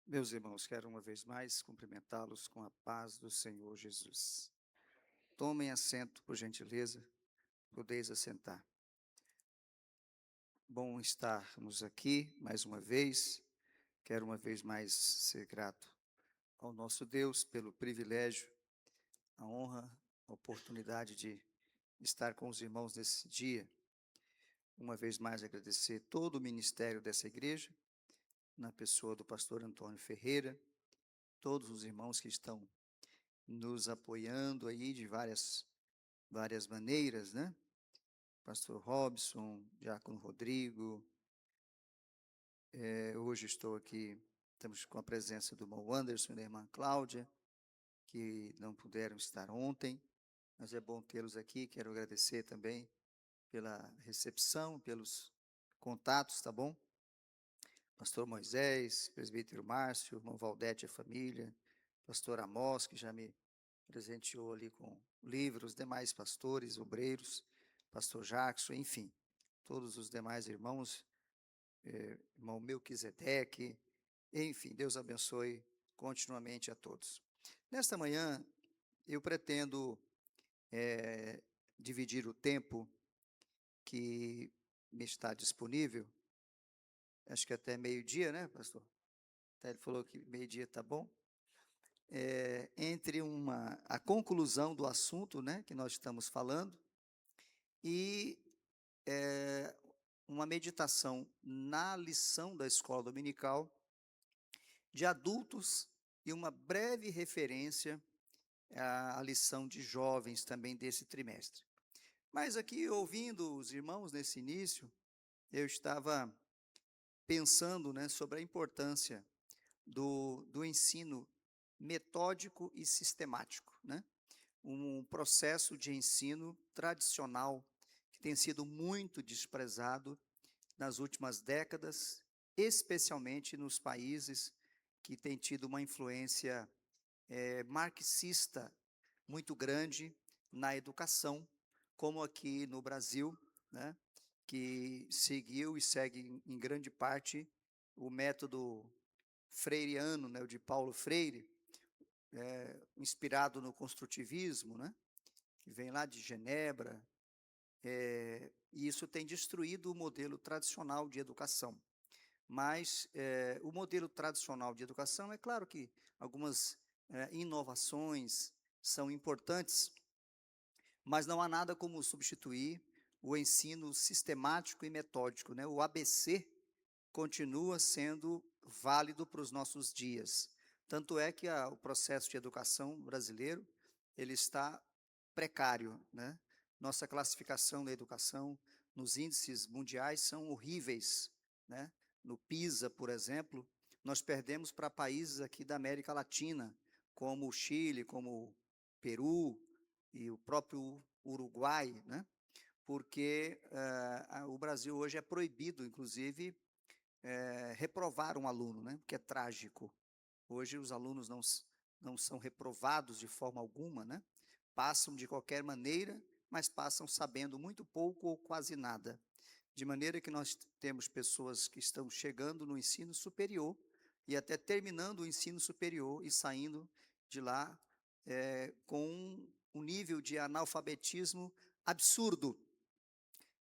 Meus irmãos, quero uma vez mais cumprimentá-los com a paz do Senhor Jesus. Tomem assento, por gentileza, podeis assentar. Bom estarmos aqui mais uma vez. Quero uma vez mais ser grato ao nosso Deus pelo privilégio, a honra, a oportunidade de estar com os irmãos nesse dia. Uma vez mais agradecer todo o ministério dessa igreja, na pessoa do pastor Antônio Ferreira, todos os irmãos que estão nos apoiando aí de várias maneiras, né? Pastor Robson, Diácono Rodrigo. Hoje estou aqui, estamos com a presença do irmão Anderson e da irmã Cláudia, que não puderam estar ontem, mas é bom tê-los aqui. Quero agradecer também pela recepção, pelos contatos, tá bom? Pastor Moisés, presbítero Márcio, irmão Valdete e a família, pastor Amós, que já me presenteou ali com livros, demais pastores, obreiros, pastor Jackson, enfim, todos os demais irmãos, irmão Melquisedeque, enfim, Deus abençoe continuamente a todos. Nesta manhã, eu pretendo dividir o tempo que me está disponível, acho que até meio-dia, né, pastor? Até ele falou que meio-dia está bom. Entre a conclusão do assunto, né, que nós estamos falando, e uma meditação na lição da escola dominical de adultos e uma breve referência à lição de jovens também desse trimestre. Mas aqui, ouvindo os irmãos nesse início, eu estava pensando, né, sobre a importância do ensino metódico e sistemático, né? Um processo de ensino tradicional que tem sido muito desprezado nas últimas décadas, especialmente nos países que têm tido uma influência marxista muito grande na educação, como aqui no Brasil, né, que seguiu e segue em grande parte o método freiriano, né, o de Paulo Freire, inspirado no construtivismo, né, que vem lá de Genebra, e isso tem destruído o modelo tradicional de educação. Mas o modelo tradicional de educação, é claro que algumas inovações são importantes, mas não há nada como substituir o ensino sistemático e metódico, né? O ABC continua sendo válido para os nossos dias. Tanto é que o processo de educação brasileiro, ele está precário, né? Nossa classificação da educação nos índices mundiais são horríveis, né? No PISA, por exemplo, nós perdemos para países aqui da América Latina, como o Chile, como o Peru e o próprio Uruguai, né? Porque o Brasil hoje é proibido, inclusive, reprovar um aluno, né? Que é trágico. Hoje os alunos não são reprovados de forma alguma, né? Passam de qualquer maneira, mas passam sabendo muito pouco ou quase nada. De maneira que nós temos pessoas que estão chegando no ensino superior e até terminando o ensino superior e saindo de lá com um nível de analfabetismo absurdo.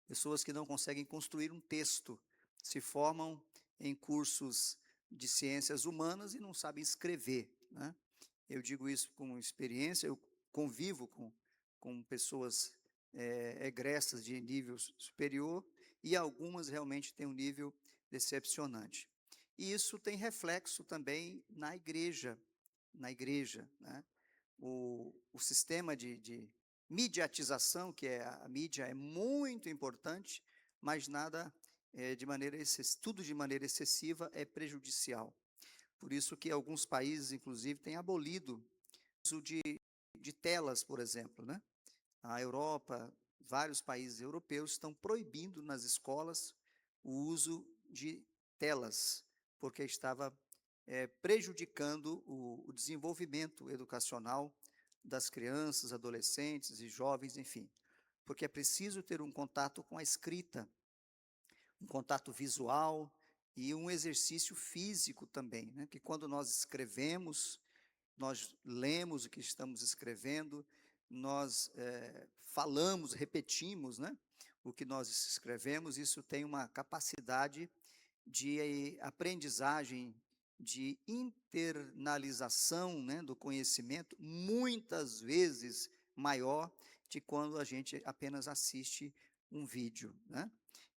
Pessoas que não conseguem construir um texto, se formam em cursos de ciências humanas e não sabem escrever, né? Eu digo isso com experiência, eu convivo com pessoas egressas de nível superior e algumas realmente têm um nível decepcionante. E isso tem reflexo também na igreja, né? O sistema de mediatização, que é a mídia, é muito importante, mas nada tudo de maneira excessiva é prejudicial. Por isso que alguns países, inclusive, têm abolido o uso de telas, por exemplo, né? A Europa, vários países europeus estão proibindo nas escolas o uso de telas, porque estava prejudicando o desenvolvimento educacional das crianças, adolescentes e jovens, enfim. Porque é preciso ter um contato com a escrita, um contato visual, e um exercício físico também, né? Que quando nós escrevemos, nós lemos o que estamos escrevendo, nós falamos, repetimos, né? O que nós escrevemos, isso tem uma capacidade de aprendizagem, de internalização, né, do conhecimento, muitas vezes maior de quando a gente apenas assiste um vídeo, né?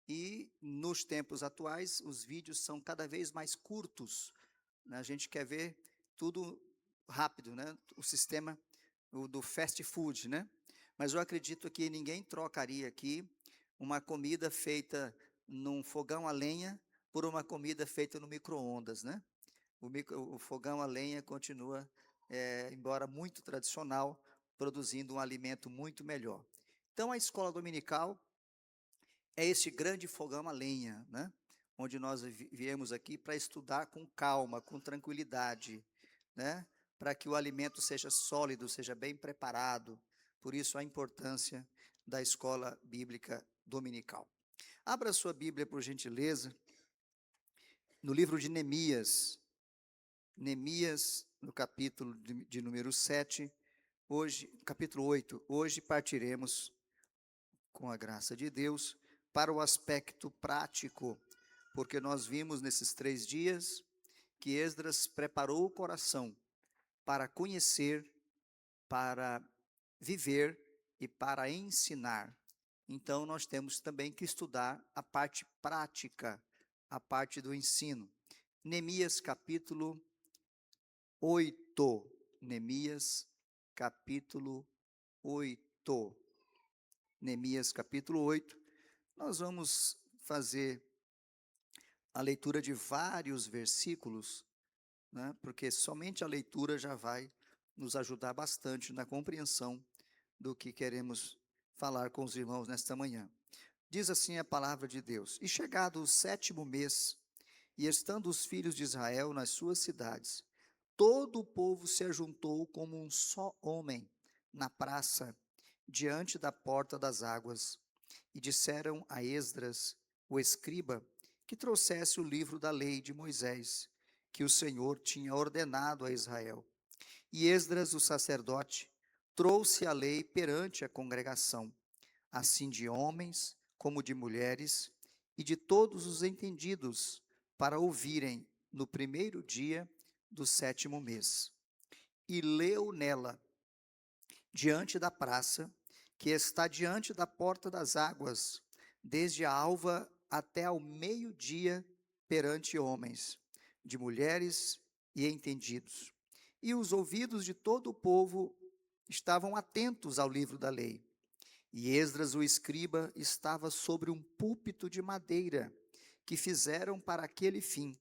E nos tempos atuais, os vídeos são cada vez mais curtos, né? A gente quer ver tudo rápido, né? O sistema do fast food, né? Mas eu acredito que ninguém trocaria aqui uma comida feita num fogão a lenha por uma comida feita no micro-ondas, né? O fogão a lenha continua, embora muito tradicional, produzindo um alimento muito melhor. Então, a escola dominical é esse grande fogão a lenha, né? Onde nós viemos aqui para estudar com calma, com tranquilidade, né? Para que o alimento seja sólido, seja bem preparado. Por isso a importância da escola bíblica dominical. Abra sua Bíblia, por gentileza, no livro de Neemias. Neemias, no capítulo de número 7, hoje, capítulo 8. Hoje partiremos, com a graça de Deus, para o aspecto prático, porque nós vimos nesses 3 dias que Esdras preparou o coração para conhecer, para viver e para ensinar. Então, nós temos também que estudar a parte prática, a parte do ensino. Neemias capítulo 8. Neemias capítulo 8. Neemias capítulo 8. Nós vamos fazer a leitura de vários versículos, né, porque somente a leitura já vai nos ajudar bastante na compreensão do que queremos falar com os irmãos nesta manhã. Diz assim a palavra de Deus: E chegado o 7º mês, e estando os filhos de Israel nas suas cidades, todo o povo se ajuntou como um só homem na praça, diante da porta das águas, e disseram a Esdras, o escriba, que trouxesse o livro da lei de Moisés, que o Senhor tinha ordenado a Israel. E Esdras, o sacerdote, trouxe a lei perante a congregação, assim de homens como de mulheres, e de todos os entendidos, para ouvirem no primeiro dia do 7º mês. E leu nela, diante da praça, que está diante da porta das águas, desde a alva até ao meio-dia, perante homens, de mulheres e entendidos. E os ouvidos de todo o povo estavam atentos ao livro da lei. E Esdras, o escriba, estava sobre um púlpito de madeira, que fizeram para aquele fim,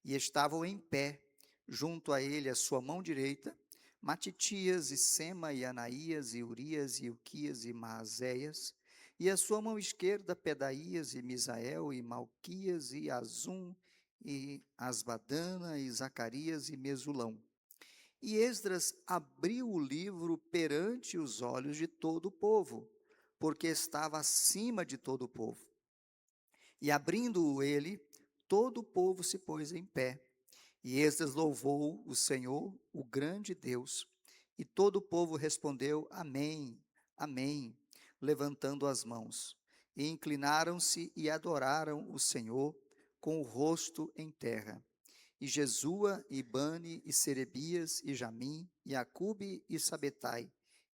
e estavam em pé, junto a ele, a sua mão direita, Matitias, e Sema, e Anaías, e Urias, e Ilquias, e Maazéias, e a sua mão esquerda, Pedaías, e Misael, e Malquias, e Azum, e Asbadana, e Zacarias, e Mesulão. E Esdras abriu o livro perante os olhos de todo o povo, porque estava acima de todo o povo. E abrindo-o ele, todo o povo se pôs em pé. E Esdras louvou o Senhor, o grande Deus. E todo o povo respondeu: Amém, Amém, levantando as mãos. E inclinaram-se e adoraram o Senhor com o rosto em terra. E Jesua, e Bani, e Serebias, e Jamim, e Acube, e Sabetai,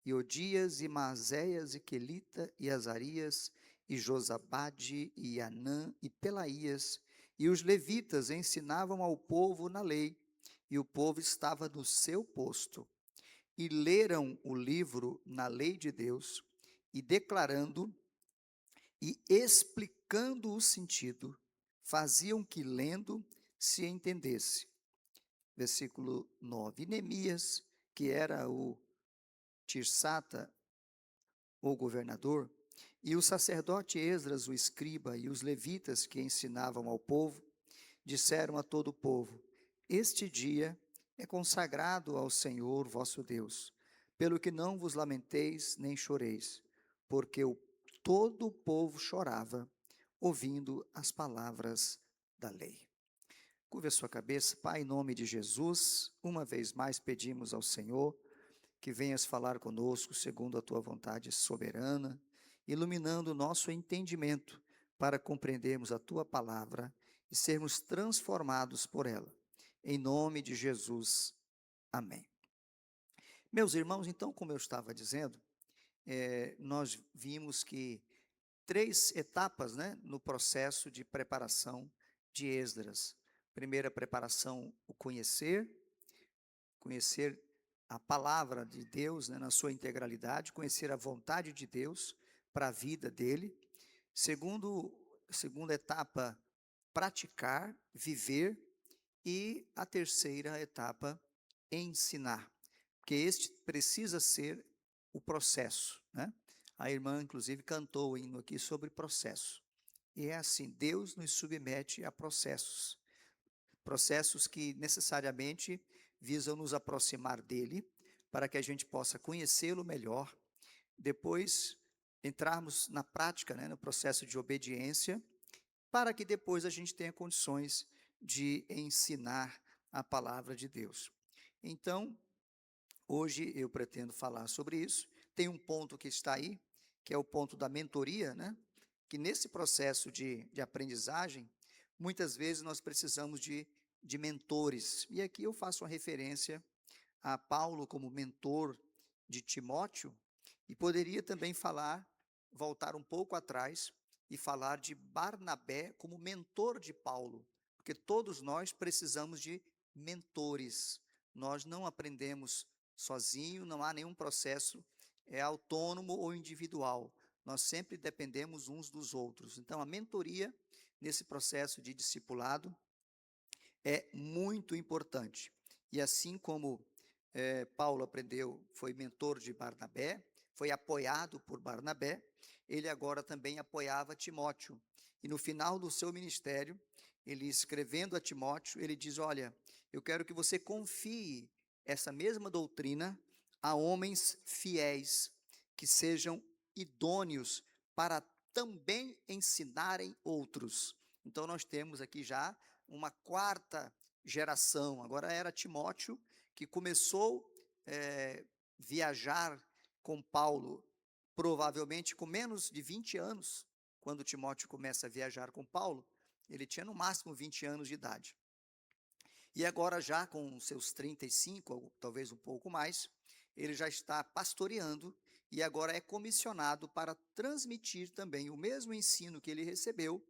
e Odias, e Maazéias, e Quelita, e Azarias, e Josabade, e Anã, e Pelaías, e os levitas ensinavam ao povo na lei, e o povo estava no seu posto. E leram o livro na lei de Deus, e declarando e explicando o sentido, faziam que lendo se entendesse. Versículo 9. E Neemias, que era o Tirsata, o governador, e o sacerdote Esdras, o escriba, e os levitas que ensinavam ao povo, disseram a todo o povo: Este dia é consagrado ao Senhor vosso Deus, pelo que não vos lamenteis nem choreis, porque todo o povo chorava, ouvindo as palavras da lei. Curve a sua cabeça. Pai, em nome de Jesus, uma vez mais pedimos ao Senhor que venhas falar conosco segundo a tua vontade soberana, iluminando o nosso entendimento para compreendermos a tua palavra e sermos transformados por ela. Em nome de Jesus. Amém. Meus irmãos, então, como eu estava dizendo, nós vimos que três etapas, né, no processo de preparação de Esdras. Primeira preparação, o conhecer a palavra de Deus, né, na sua integralidade, conhecer a vontade de Deus para a vida dele. Segunda etapa, praticar, viver. E a terceira etapa, ensinar, porque este precisa ser o processo, né? A irmã, inclusive, cantou o hino aqui sobre processo. E é assim, Deus nos submete a processos, processos que necessariamente visam nos aproximar dele, para que a gente possa conhecê-lo melhor, depois entrarmos na prática, né, no processo de obediência, para que depois a gente tenha condições de ensinar a palavra de Deus. Então, hoje eu pretendo falar sobre isso. Tem um ponto que está aí, que é o ponto da mentoria, né? Que nesse processo de aprendizagem, muitas vezes nós precisamos de mentores. E aqui eu faço uma referência a Paulo como mentor de Timóteo, e poderia também voltar um pouco atrás e falar de Barnabé como mentor de Paulo, porque todos nós precisamos de mentores. Nós não aprendemos sozinho, não há nenhum processo autônomo ou individual. Nós sempre dependemos uns dos outros. Então, a mentoria nesse processo de discipulado é muito importante. E assim como Paulo aprendeu, foi mentor de Barnabé, foi apoiado por Barnabé, ele agora também apoiava Timóteo. E no final do seu ministério, ele escrevendo a Timóteo, ele diz: olha, eu quero que você confie essa mesma doutrina a homens fiéis, que sejam idôneos para também ensinarem outros. Então nós temos aqui já uma quarta geração. Agora era Timóteo, que começou viajar com Paulo, provavelmente com menos de 20 anos, quando Timóteo começa a viajar com Paulo, ele tinha no máximo 20 anos de idade. E agora já com seus 35, ou talvez um pouco mais, ele já está pastoreando e agora é comissionado para transmitir também o mesmo ensino que ele recebeu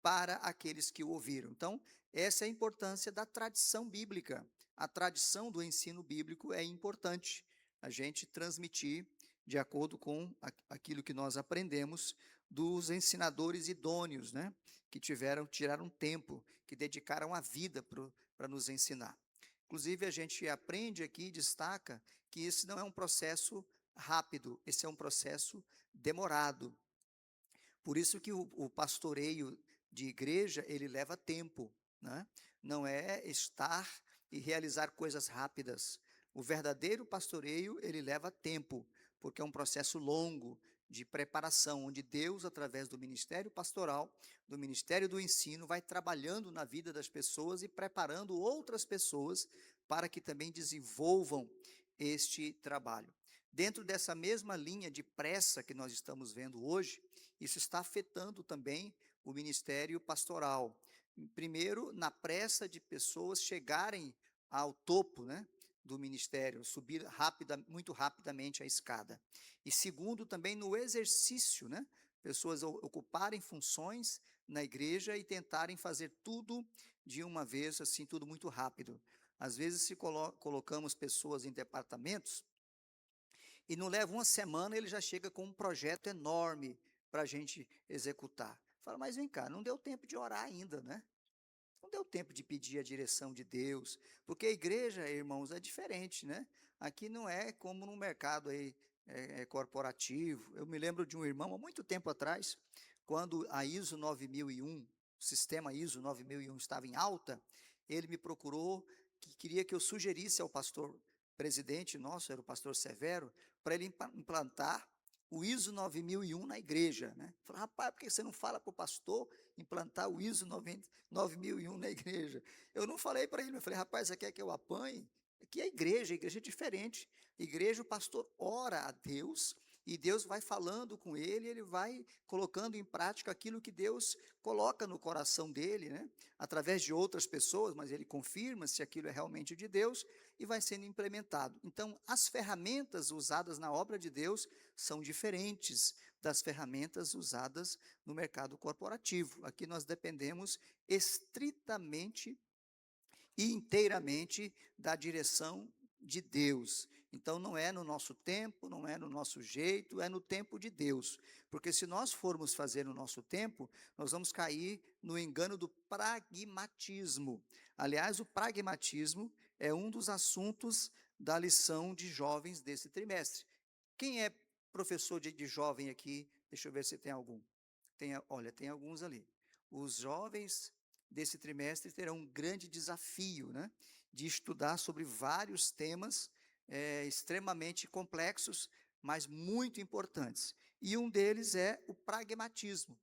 para aqueles que o ouviram. Então, essa é a importância da tradição bíblica. A tradição do ensino bíblico é importante, a gente transmitir de acordo com aquilo que nós aprendemos dos ensinadores idôneos, né? Que tiraram tempo, que dedicaram a vida para nos ensinar. Inclusive, a gente aprende aqui e destaca que esse não é um processo rápido, esse é um processo demorado. Por isso que o pastoreio de igreja, ele leva tempo, né? Não é estar e realizar coisas rápidas. O verdadeiro pastoreio, ele leva tempo, porque é um processo longo de preparação, onde Deus, através do ministério pastoral, do ministério do ensino, vai trabalhando na vida das pessoas e preparando outras pessoas para que também desenvolvam este trabalho. Dentro dessa mesma linha de pressa que nós estamos vendo hoje, isso está afetando também o ministério pastoral. Primeiro, na pressa de pessoas chegarem ao topo, né, do ministério, subir muito rapidamente a escada. E segundo, também no exercício, né, pessoas ocuparem funções na igreja e tentarem fazer tudo de uma vez, assim, tudo muito rápido. Às vezes, se colocamos pessoas em departamentos, e não leva uma semana, ele já chega com um projeto enorme para a gente executar. Fala, mas vem cá, não deu tempo de orar ainda, né? Não deu tempo de pedir a direção de Deus, porque a igreja, irmãos, é diferente, né? Aqui não é como no mercado aí, corporativo. Eu me lembro de um irmão, há muito tempo atrás, quando a ISO 9001, o sistema ISO 9001 estava em alta, ele me procurou, que queria que eu sugerisse ao pastor presidente nosso, era o pastor Severo, para ele implantar o ISO 9001 na igreja, né? Falei, rapaz, por que você não fala para o pastor implantar o ISO 9001 na igreja? Eu não falei para ele, eu falei, rapaz, você quer que eu apanhe? Aqui é a igreja é diferente. Igreja, o pastor ora a Deus, e Deus vai falando com ele, ele vai colocando em prática aquilo que Deus coloca no coração dele, né? Através de outras pessoas, mas ele confirma se aquilo é realmente de Deus e vai sendo implementado. Então, as ferramentas usadas na obra de Deus são diferentes das ferramentas usadas no mercado corporativo. Aqui nós dependemos estritamente e inteiramente da direção de Deus. Então, não é no nosso tempo, não é no nosso jeito, é no tempo de Deus. Porque se nós formos fazer no nosso tempo, nós vamos cair no engano do pragmatismo. Aliás, o pragmatismo é um dos assuntos da lição de jovens desse trimestre. Quem é professor de jovem aqui? Deixa eu ver se tem algum. Olha, tem alguns ali. Os jovens desse trimestre terão um grande desafio, né, de estudar sobre vários temas extremamente complexos, mas muito importantes. E um deles é o pragmatismo.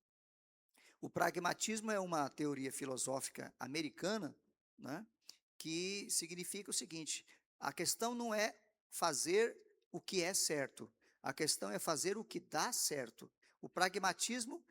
O pragmatismo é uma teoria filosófica americana, né, que significa o seguinte: a questão não é fazer o que é certo, a questão é fazer o que dá certo. O pragmatismo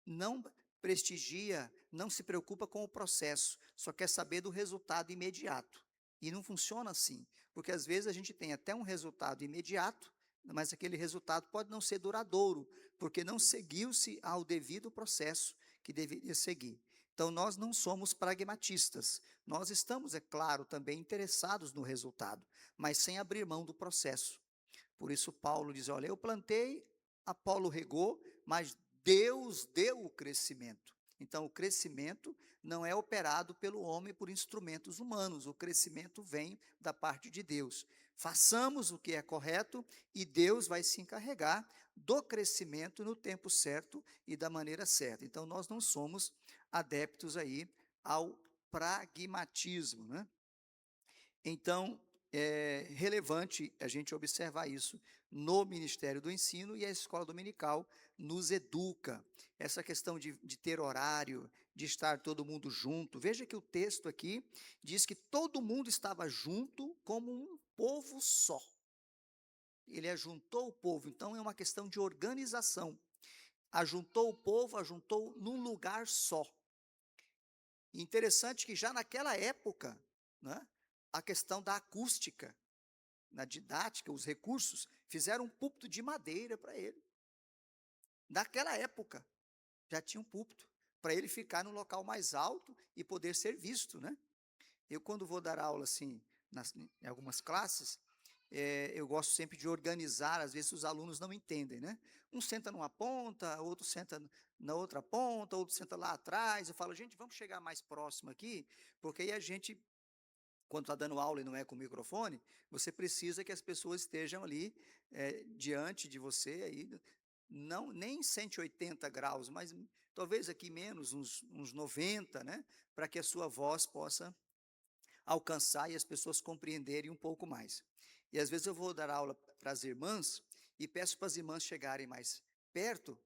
não prestigia, não se preocupa com o processo, só quer saber do resultado imediato. E não funciona assim, porque às vezes a gente tem até um resultado imediato, mas aquele resultado pode não ser duradouro, porque não seguiu-se ao devido processo que deveria seguir. Então, nós não somos pragmatistas. Nós estamos, é claro, também interessados no resultado, mas sem abrir mão do processo. Por isso, Paulo diz: olha, eu plantei, Apolo regou, mas Deus deu o crescimento. Então, o crescimento não é operado pelo homem por instrumentos humanos, o crescimento vem da parte de Deus. Façamos o que é correto e Deus vai se encarregar do crescimento no tempo certo e da maneira certa. Então, nós não somos adeptos aí ao pragmatismo, né? Então, é relevante a gente observar isso no Ministério do Ensino, e a escola dominical nos educa. Essa questão de ter horário, de estar todo mundo junto. Veja que o texto aqui diz que todo mundo estava junto como um povo só. Ele ajuntou o povo, então é uma questão de organização. Ajuntou o povo, ajuntou num lugar só. Interessante que já naquela época, né, a questão da acústica, na didática, os recursos, fizeram um púlpito de madeira para ele. Naquela época, já tinha um púlpito, para ele ficar no local mais alto e poder ser visto, né? Eu, quando vou dar aula, assim, em algumas classes, eu gosto sempre de organizar, às vezes os alunos não entendem, né? Um senta numa ponta, outro senta na outra ponta, outro senta lá atrás. Eu falo, gente, vamos chegar mais próximo aqui, porque aí a gente, quando está dando aula e não é com o microfone, você precisa que as pessoas estejam ali diante de você, aí, não, nem 180 graus, mas talvez aqui menos, uns 90, né? Para que a sua voz possa alcançar e as pessoas compreenderem um pouco mais. E às vezes eu vou dar aula para as irmãs e peço para as irmãs chegarem mais perto,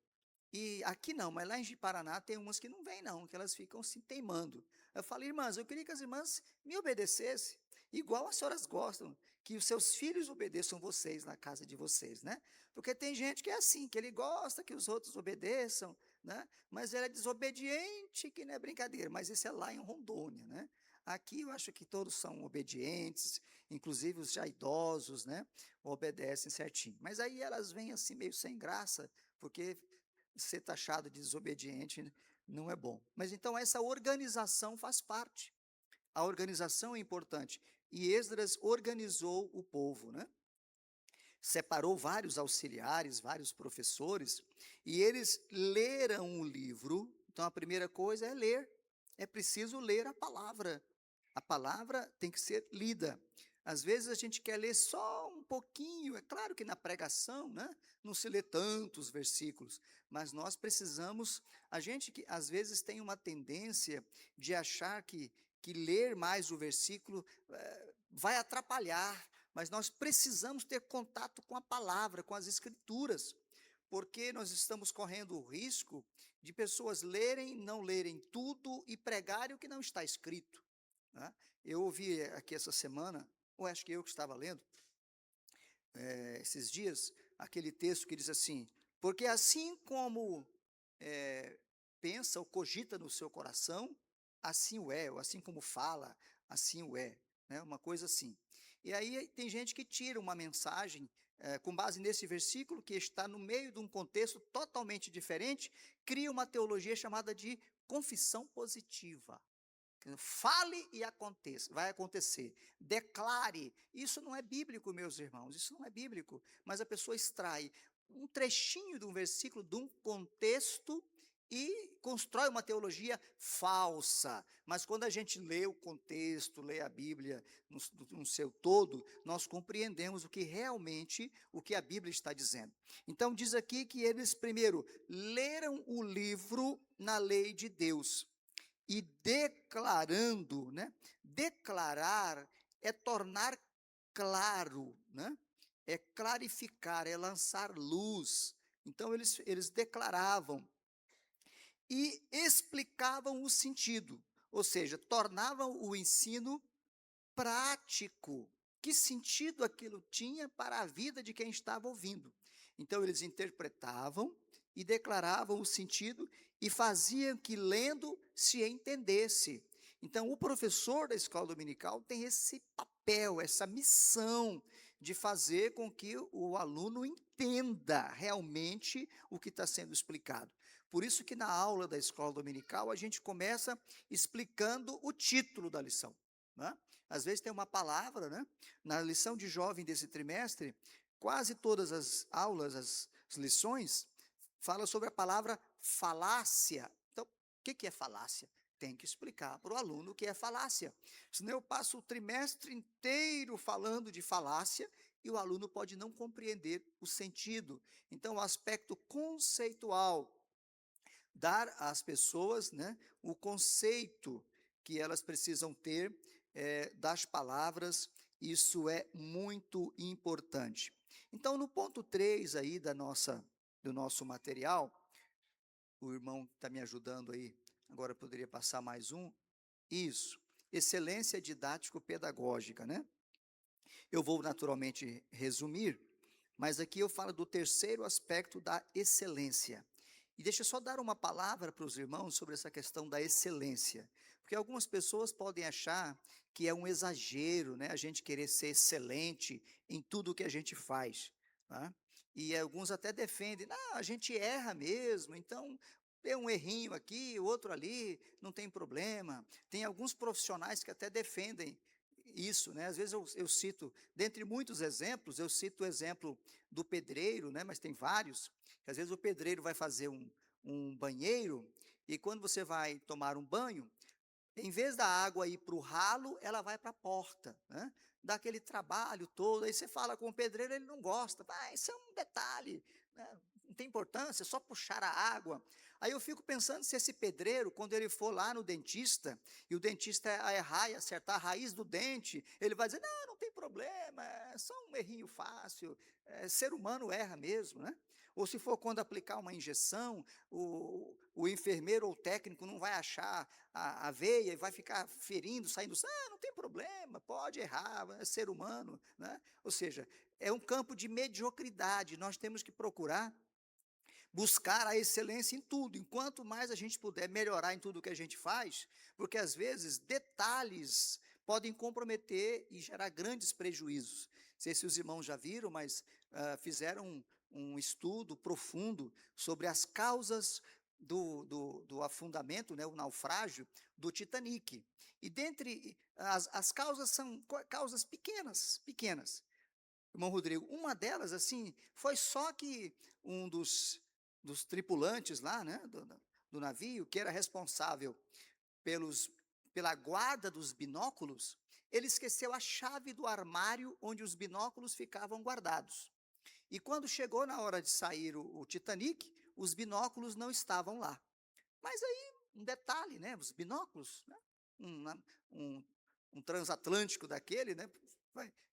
e aqui não, mas lá em Paraná tem umas que não vêm não, que elas ficam se teimando. Eu falo, irmãs, eu queria que as irmãs me obedecessem, igual as senhoras gostam, que os seus filhos obedeçam vocês na casa de vocês, né? Porque tem gente que é assim, que ele gosta que os outros obedeçam, né? Mas ele é desobediente, que não é brincadeira, mas isso é lá em Rondônia, né? Aqui eu acho que todos são obedientes, inclusive os já idosos, né? Obedecem certinho. Mas aí elas vêm assim meio sem graça, porque ser taxado de desobediente não é bom. Mas então essa organização faz parte. A organização é importante. E Esdras organizou o povo, né? Separou vários auxiliares, vários professores, e eles leram o livro. Então a primeira coisa é ler. É preciso ler a palavra. A palavra tem que ser lida. Às vezes a gente quer ler só um pouquinho, é claro que na pregação, né, não se lê tantos versículos, mas nós precisamos, a gente que às vezes tem uma tendência de achar que ler mais o versículo vai atrapalhar, mas nós precisamos ter contato com a palavra, com as escrituras, porque nós estamos correndo o risco de pessoas lerem, não lerem tudo e pregarem o que não está escrito, né? Eu ouvi aqui essa semana, ou acho que eu que estava lendo, esses dias, aquele texto que diz assim: porque assim como pensa ou cogita no seu coração, assim o é, ou assim como fala, assim o é, né? Uma coisa assim. E aí tem gente que tira uma mensagem com base nesse versículo, que está no meio de um contexto totalmente diferente, cria uma teologia chamada de confissão positiva. Fale e aconteça, vai acontecer. Declare. Isso não é bíblico, meus irmãos, isso não é bíblico. Mas a pessoa extrai um trechinho de um versículo, de um contexto, e constrói uma teologia falsa. Mas quando a gente lê o contexto, lê a Bíblia no seu todo, nós compreendemos o que a Bíblia está dizendo. Então diz aqui que eles primeiro leram o livro na lei de Deus e declarando, né? Declarar é tornar claro, né? É clarificar, é lançar luz. Então eles declaravam e explicavam o sentido, ou seja, tornavam o ensino prático. Que sentido aquilo tinha para a vida de quem estava ouvindo? Então eles interpretavam e declaravam o sentido e faziam que lendo se entendesse. Então o professor da escola dominical tem esse papel, essa missão de fazer com que o aluno entenda realmente o que está sendo explicado. Por isso que na aula da escola dominical a gente começa explicando o título da lição, né? Às vezes tem uma palavra, né? Na lição de jovem desse trimestre, quase todas as aulas, as lições, fala sobre a palavra falácia. Então, o que é falácia? Tem que explicar para o aluno o que é falácia. Senão eu passo o trimestre inteiro falando de falácia e o aluno pode não compreender o sentido. Então, o aspecto conceitual, dar às pessoas, né, o conceito que elas precisam ter das palavras, isso é muito importante. Então, no ponto 3 aí do nosso material, o irmão que está me ajudando aí, agora poderia passar mais um, isso, excelência didático-pedagógica, né? Eu vou naturalmente resumir, mas aqui eu falo do terceiro aspecto da excelência. E deixa eu só dar uma palavra para os irmãos sobre essa questão da excelência, porque algumas pessoas podem achar que é um exagero, né, a gente querer ser excelente em tudo o que a gente faz, tá? E alguns até defendem, não, a gente erra mesmo, então tem um errinho aqui, outro ali, não tem problema. Tem alguns profissionais que até defendem isso, né? Às vezes eu cito, dentre muitos exemplos, eu cito o exemplo do pedreiro, né? Mas tem vários, que às vezes o pedreiro vai fazer um banheiro, e quando você vai tomar um banho, em vez da água ir para o ralo, ela vai para a porta, né? Dá aquele trabalho todo, aí você fala com o pedreiro, ele não gosta, isso é um detalhe, né? Não tem importância, é só puxar a água. Aí eu fico pensando se esse pedreiro, quando ele for lá no dentista, e o dentista errar e acertar a raiz do dente, ele vai dizer, não, não tem problema, é só um errinho fácil, ser humano erra mesmo, né? Ou se for quando aplicar uma injeção, o enfermeiro ou o técnico não vai achar a veia e vai ficar ferindo, saindo, não tem problema, pode errar, é ser humano, né? Ou seja, é um campo de mediocridade, nós temos que procurar buscar a excelência em tudo, enquanto mais a gente puder melhorar em tudo que a gente faz, porque às vezes detalhes podem comprometer e gerar grandes prejuízos. Não sei se os irmãos já viram, mas fizeram um estudo profundo sobre as causas do afundamento, né, o naufrágio do Titanic. E dentre as causas são causas pequenas. Irmão Rodrigo, uma delas, assim, foi só que um dos tripulantes lá, né, do navio, que era responsável pela guarda dos binóculos, ele esqueceu a chave do armário onde os binóculos ficavam guardados. E quando chegou na hora de sair o Titanic, os binóculos não estavam lá. Mas aí, um detalhe, né? Os binóculos, né? Um, um transatlântico daquele, né?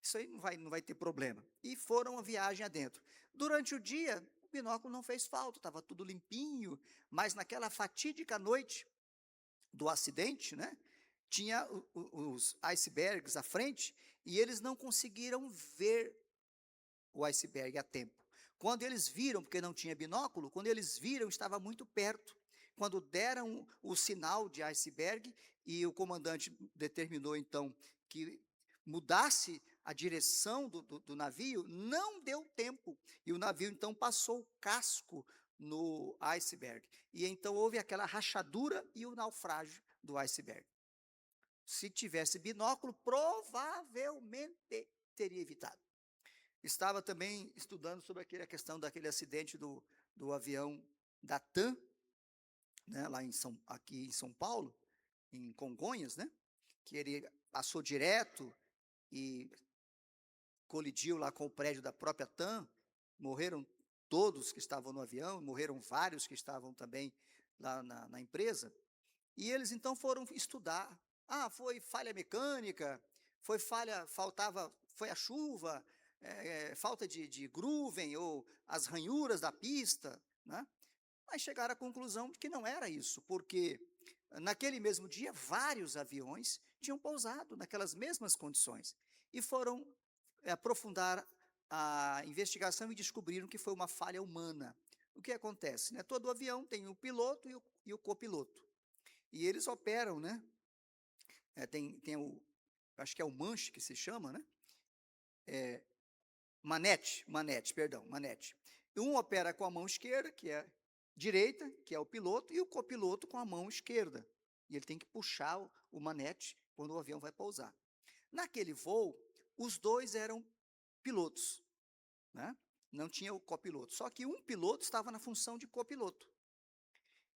Isso aí não vai ter problema. E foram a viagem adentro. Durante o dia, o binóculo não fez falta, estava tudo limpinho, mas naquela fatídica noite do acidente, né, tinha os icebergs à frente e eles não conseguiram ver o iceberg a tempo. Quando eles viram, porque não tinha binóculo, quando eles viram, estava muito perto. Quando deram o sinal de iceberg, e o comandante determinou então que mudasse a direção do navio, não deu tempo. E o navio então passou o casco no iceberg. E então houve aquela rachadura e o naufrágio do iceberg. Se tivesse binóculo, provavelmente teria evitado. Estava também estudando sobre a questão daquele acidente do avião da TAM, né, lá aqui em São Paulo, em Congonhas, né, que ele passou direto e colidiu lá com o prédio da própria TAM, morreram todos que estavam no avião, morreram vários que estavam também lá na empresa, e eles então foram estudar. Foi falha mecânica, foi a chuva, falta de groovem ou as ranhuras da pista, né? Mas chegaram à conclusão de que não era isso, porque naquele mesmo dia vários aviões tinham pousado naquelas mesmas condições e foram aprofundar a investigação e descobriram que foi uma falha humana. O que acontece, né? Todo avião tem o piloto e o copiloto. E eles operam, né? Tem acho que é o manche que se chama, né? Manete. Um opera com a mão esquerda, que é direita, que é o piloto, e o copiloto com a mão esquerda. E ele tem que puxar o manete quando o avião vai pousar. Naquele voo, os dois eram pilotos, né? Não tinha o copiloto. Só que um piloto estava na função de copiloto.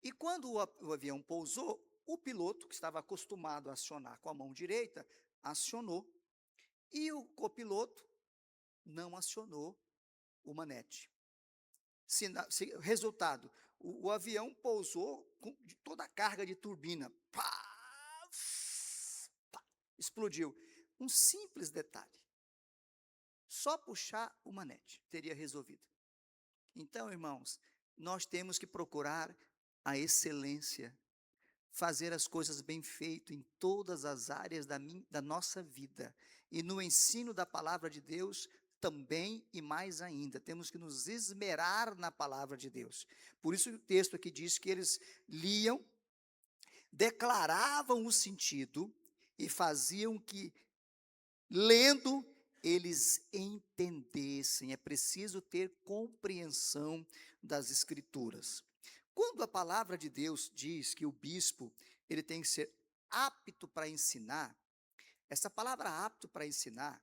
E quando o avião pousou, o piloto, que estava acostumado a acionar com a mão direita, acionou. E o copiloto não acionou o manete. Resultado, o avião pousou com toda a carga de turbina. Pá, pá, explodiu. Um simples detalhe. Só puxar o manete teria resolvido. Então, irmãos, nós temos que procurar a excelência, fazer as coisas bem feito em todas as áreas da nossa vida. E no ensino da palavra de Deus, também e mais ainda, temos que nos esmerar na palavra de Deus. Por isso o texto aqui diz que eles liam, declaravam o sentido e faziam que, lendo, eles entendessem. É preciso ter compreensão das Escrituras. Quando a palavra de Deus diz que o bispo ele tem que ser apto para ensinar, essa palavra apto para ensinar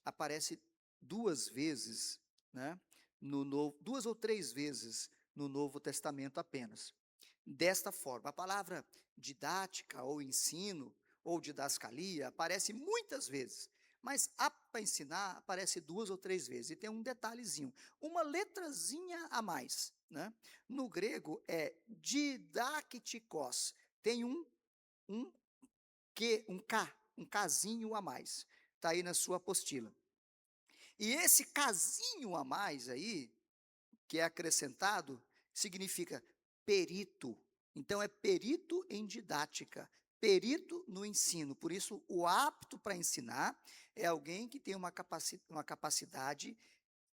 aparece duas vezes, né, duas ou três vezes no Novo Testamento apenas. Desta forma, a palavra didática ou ensino ou didascalia aparece muitas vezes, mas apto para ensinar aparece duas ou três vezes. E tem um detalhezinho, uma letrazinha a mais, né? No grego é didaktikos, tem um um casinho a mais. Está aí na sua apostila. E esse casinho a mais aí, que é acrescentado, significa perito. Então, é perito em didática, perito no ensino. Por isso, o apto para ensinar é alguém que tem uma capacidade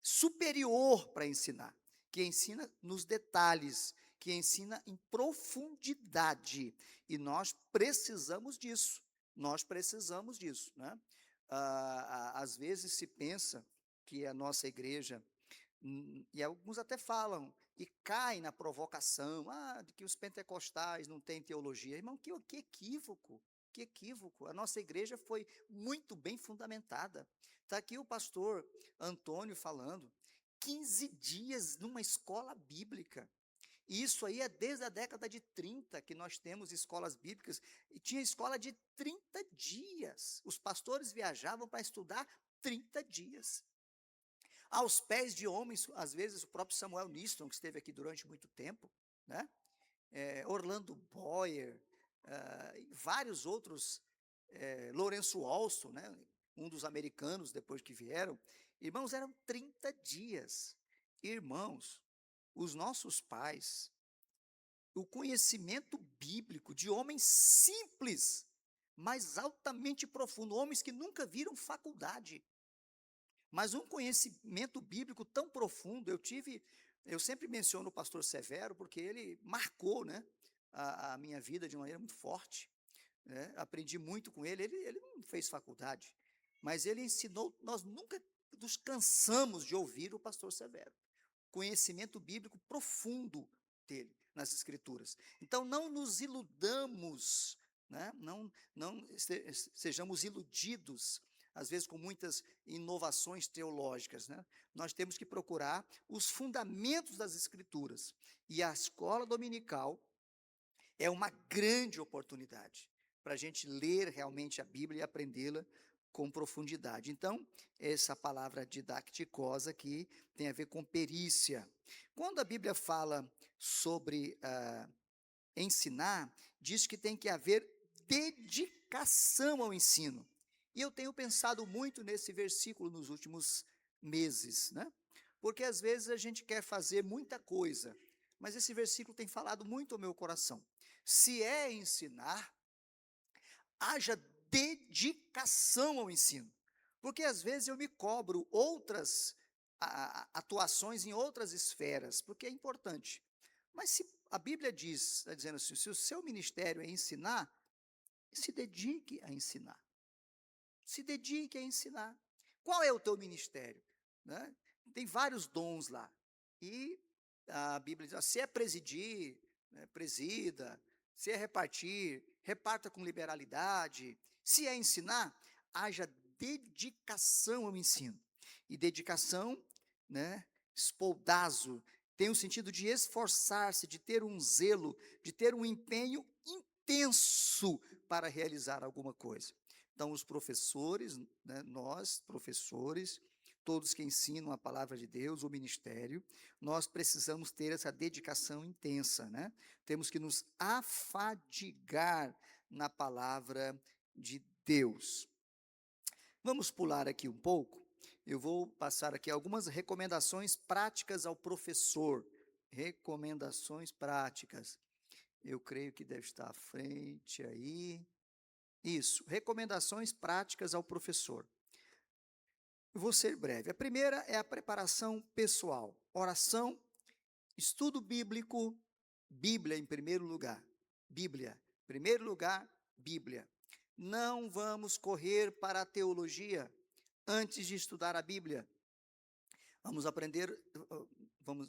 superior para ensinar, que ensina nos detalhes, que ensina em profundidade. E nós precisamos disso. Nós precisamos disso, né? Às vezes se pensa que a nossa igreja, e alguns até falam, e caem na provocação, de que os pentecostais não têm teologia. Irmão, que equívoco, que equívoco. A nossa igreja foi muito bem fundamentada. Está aqui o pastor Antônio falando, 15 dias numa escola bíblica. E isso aí é desde a década de 30 que nós temos escolas bíblicas, e tinha escola de 30 dias. Os pastores viajavam para estudar 30 dias. Aos pés de homens, às vezes o próprio Samuel Niston, que esteve aqui durante muito tempo, né? Orlando Boyer, vários outros, Lourenço Olson, né? Um dos americanos depois que vieram. Irmãos, eram 30 dias. Irmãos, os nossos pais, o conhecimento bíblico de homens simples, mas altamente profundo, homens que nunca viram faculdade, mas um conhecimento bíblico tão profundo. Eu sempre menciono o pastor Severo, porque ele marcou, né, a minha vida de uma maneira muito forte, né? Aprendi muito com ele. Ele não fez faculdade, mas ele ensinou. Nós nunca nos cansamos de ouvir o pastor Severo, conhecimento bíblico profundo dele nas Escrituras. Então, não nos iludamos, né? Não sejamos iludidos, às vezes com muitas inovações teológicas, né? Nós temos que procurar os fundamentos das Escrituras. E a escola dominical é uma grande oportunidade para a gente ler realmente a Bíblia e aprendê-la com profundidade. Então, essa palavra didacticosa aqui tem a ver com perícia. Quando a Bíblia fala sobre ensinar, diz que tem que haver dedicação ao ensino. E eu tenho pensado muito nesse versículo nos últimos meses, né? Porque às vezes a gente quer fazer muita coisa, mas esse versículo tem falado muito ao meu coração. Se é ensinar, haja dedicação ao ensino. Porque às vezes eu me cobro outras atuações em outras esferas, porque é importante. Mas se a Bíblia diz, está dizendo assim, se o seu ministério é ensinar, se dedique a ensinar. Se dedique a ensinar. Qual é o teu ministério? Né? Tem vários dons lá. E a Bíblia diz, se é presidir, né, presida. Se é repartir, reparta com liberalidade. Se é ensinar, haja dedicação ao ensino. E dedicação, né, espoldazo, tem o sentido de esforçar-se, de ter um zelo, de ter um empenho intenso para realizar alguma coisa. Então, os professores, né, nós, professores, todos que ensinam a palavra de Deus, o ministério, nós precisamos ter essa dedicação intensa, né? Temos que nos afadigar na palavra de Deus. Vamos pular aqui um pouco. Eu vou passar aqui algumas recomendações práticas ao professor. Recomendações práticas. Eu creio que deve estar à frente aí. Isso, recomendações práticas ao professor. Eu vou ser breve. A primeira é a preparação pessoal. Oração, estudo bíblico, Bíblia em primeiro lugar. Bíblia, primeiro lugar, Bíblia. Não vamos correr para a teologia antes de estudar a Bíblia. Vamos aprender,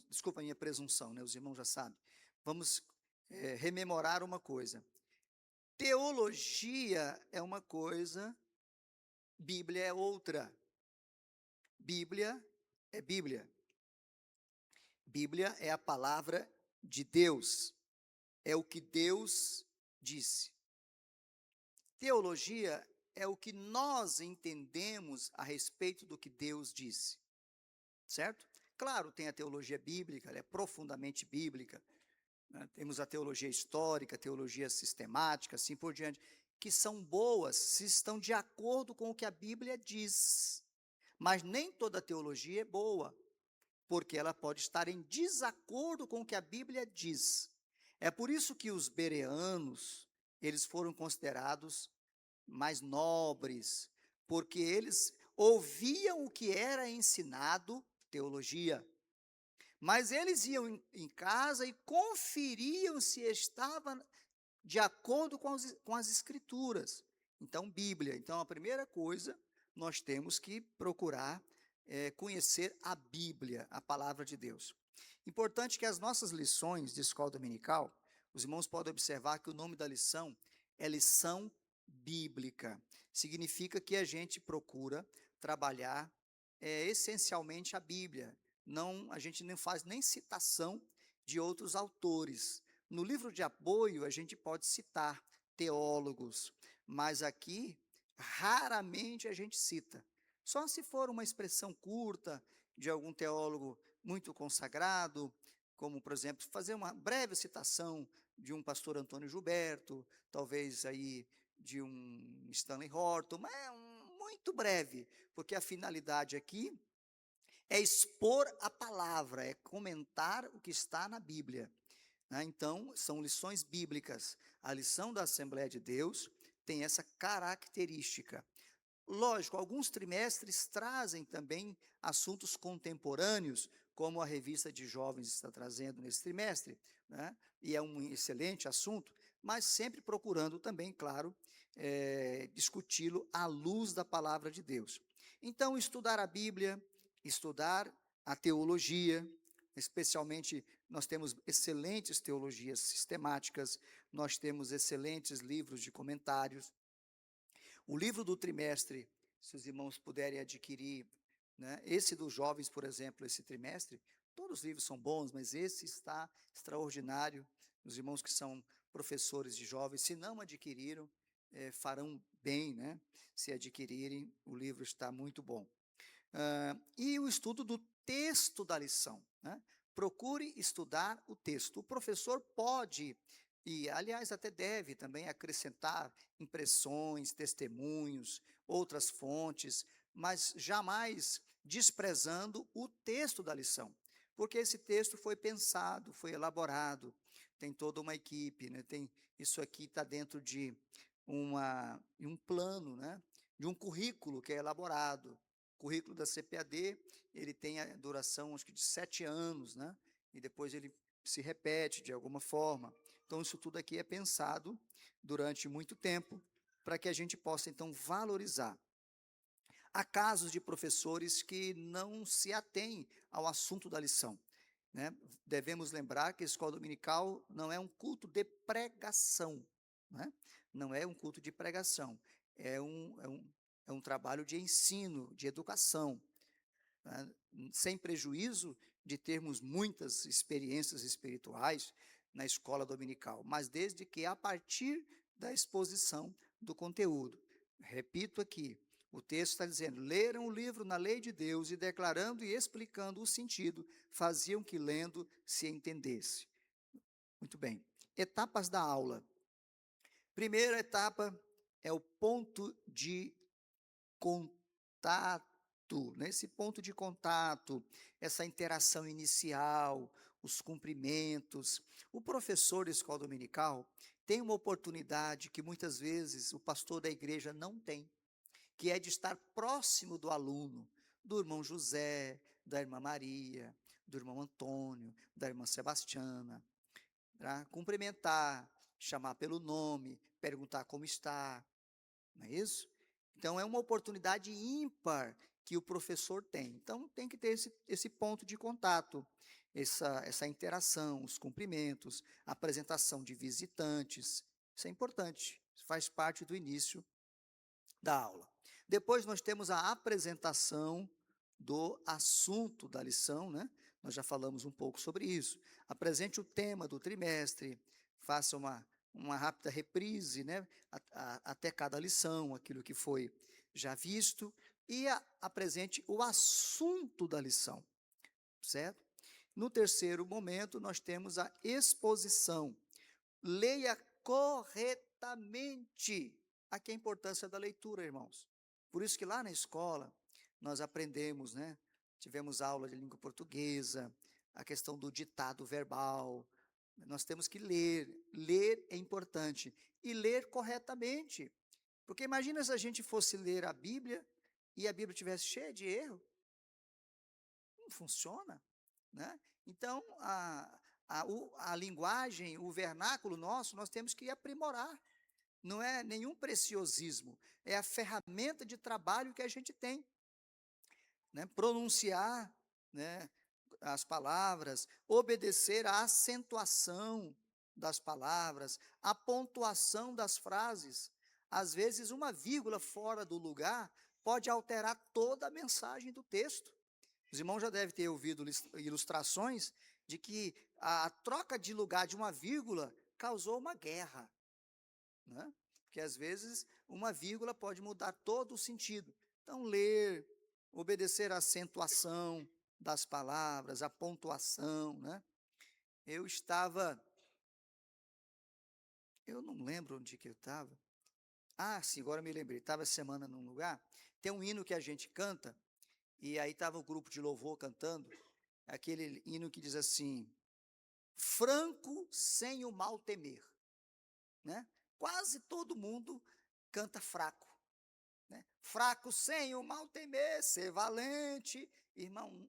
desculpa a minha presunção, né? Os irmãos já sabem. Vamos rememorar uma coisa. Teologia é uma coisa, Bíblia é outra. Bíblia é Bíblia. Bíblia é a palavra de Deus. É o que Deus disse. Teologia é o que nós entendemos a respeito do que Deus disse. Certo? Claro, tem a teologia bíblica, ela é profundamente bíblica. Né? Temos a teologia histórica, a teologia sistemática, assim por diante, que são boas se estão de acordo com o que a Bíblia diz. Mas nem toda teologia é boa, porque ela pode estar em desacordo com o que a Bíblia diz. É por isso que os bereanos, eles foram considerados mais nobres, porque eles ouviam o que era ensinado, teologia, mas eles iam em casa e conferiam se estava de acordo com as Escrituras. Então, Bíblia. Então, a primeira coisa, nós temos que procurar conhecer a Bíblia, a palavra de Deus. Importante que as nossas lições de escola dominical, os irmãos podem observar que o nome da lição é lição bíblica. Significa que a gente procura trabalhar essencialmente a Bíblia. Não, a gente não faz nem citação de outros autores. No livro de apoio, a gente pode citar teólogos, mas aqui, raramente a gente cita. Só se for uma expressão curta de algum teólogo muito consagrado, como, por exemplo, fazer uma breve citação de um pastor Antônio Gilberto, talvez aí de um Stanley Horton, mas muito breve, porque a finalidade aqui é expor a palavra, é comentar o que está na Bíblia, né? Então, são lições bíblicas. A lição da Assembleia de Deus tem essa característica. Lógico, alguns trimestres trazem também assuntos contemporâneos, como a revista de jovens está trazendo nesse trimestre, né? E é um excelente assunto, mas sempre procurando também, claro, discuti-lo à luz da palavra de Deus. Então, estudar a Bíblia, estudar a teologia, especialmente nós temos excelentes teologias sistemáticas, nós temos excelentes livros de comentários. O livro do trimestre, se os irmãos puderem adquirir, né, esse dos jovens, por exemplo, esse trimestre, todos os livros são bons, mas esse está extraordinário. Os irmãos que são professores de jovens, se não adquiriram, farão bem, né? Se adquirirem, o livro está muito bom. E o estudo do texto da lição, né? Procure estudar o texto. O professor pode, e aliás até deve também acrescentar impressões, testemunhos, outras fontes, mas jamais desprezando o texto da lição, porque esse texto foi pensado, foi elaborado, tem toda uma equipe, né? Isso aqui está dentro de um plano, né? De um currículo que é elaborado. O currículo da CPAD, ele tem a duração, acho que de 7 anos, né? E depois ele se repete de alguma forma. Então, isso tudo aqui é pensado durante muito tempo, para que a gente possa, então, valorizar. Há casos de professores que não se atêm ao assunto da lição, né? Devemos lembrar que a escola dominical não é um culto de pregação, né? Não é um culto de pregação, é um trabalho de ensino, de educação, né? Sem prejuízo de termos muitas experiências espirituais na escola dominical, mas desde que a partir da exposição do conteúdo. Repito aqui, o texto está dizendo: leram o livro na lei de Deus e declarando e explicando o sentido, faziam que lendo se entendesse. Muito bem. Etapas da aula. Primeira etapa é o ponto de contato, né? Esse ponto de contato, essa interação inicial, os cumprimentos. O professor de escola dominical tem uma oportunidade que muitas vezes o pastor da igreja não tem, que é de estar próximo do aluno, do irmão José, da irmã Maria, do irmão Antônio, da irmã Sebastiana, tá? Cumprimentar, chamar pelo nome, perguntar como está, não é isso? Então, é uma oportunidade ímpar que o professor tem. Então, tem que ter esse ponto de contato, essa interação, os cumprimentos, a apresentação de visitantes. Isso é importante, faz parte do início da aula. Depois, nós temos a apresentação do assunto da lição, né? Nós já falamos um pouco sobre isso. Apresente o tema do trimestre, faça uma rápida reprise, né? Até cada lição, aquilo que foi já visto, e apresente o assunto da lição, certo? No terceiro momento, nós temos a exposição. Leia corretamente. Aqui a importância da leitura, irmãos. Por isso que lá na escola, nós aprendemos, né? Tivemos aula de língua portuguesa, a questão do ditado verbal. Nós temos que ler. Ler é importante. E ler corretamente. Porque imagina se a gente fosse ler a Bíblia e a Bíblia estivesse cheia de erro. Não funciona, né? Então, a linguagem, o vernáculo nosso, nós temos que aprimorar. Não é nenhum preciosismo, é a ferramenta de trabalho que a gente tem, né? Pronunciar, né, as palavras, obedecer à acentuação das palavras, à pontuação das frases. Às vezes, uma vírgula fora do lugar pode alterar toda a mensagem do texto. Os irmãos já devem ter ouvido ilustrações de que a troca de lugar de uma vírgula causou uma guerra, né? Porque às vezes uma vírgula pode mudar todo o sentido. Então, ler, obedecer à acentuação das palavras, à pontuação, né? Eu estava, eu não lembro onde que eu estava. Ah, sim, agora me lembrei. Estava essa semana num lugar, tem um hino que a gente canta, e aí estava o grupo de louvor cantando aquele hino que diz assim: franco sem o mal temer, né? Quase todo mundo canta fraco, né? Fraco sem o mal temer, ser valente. Irmão,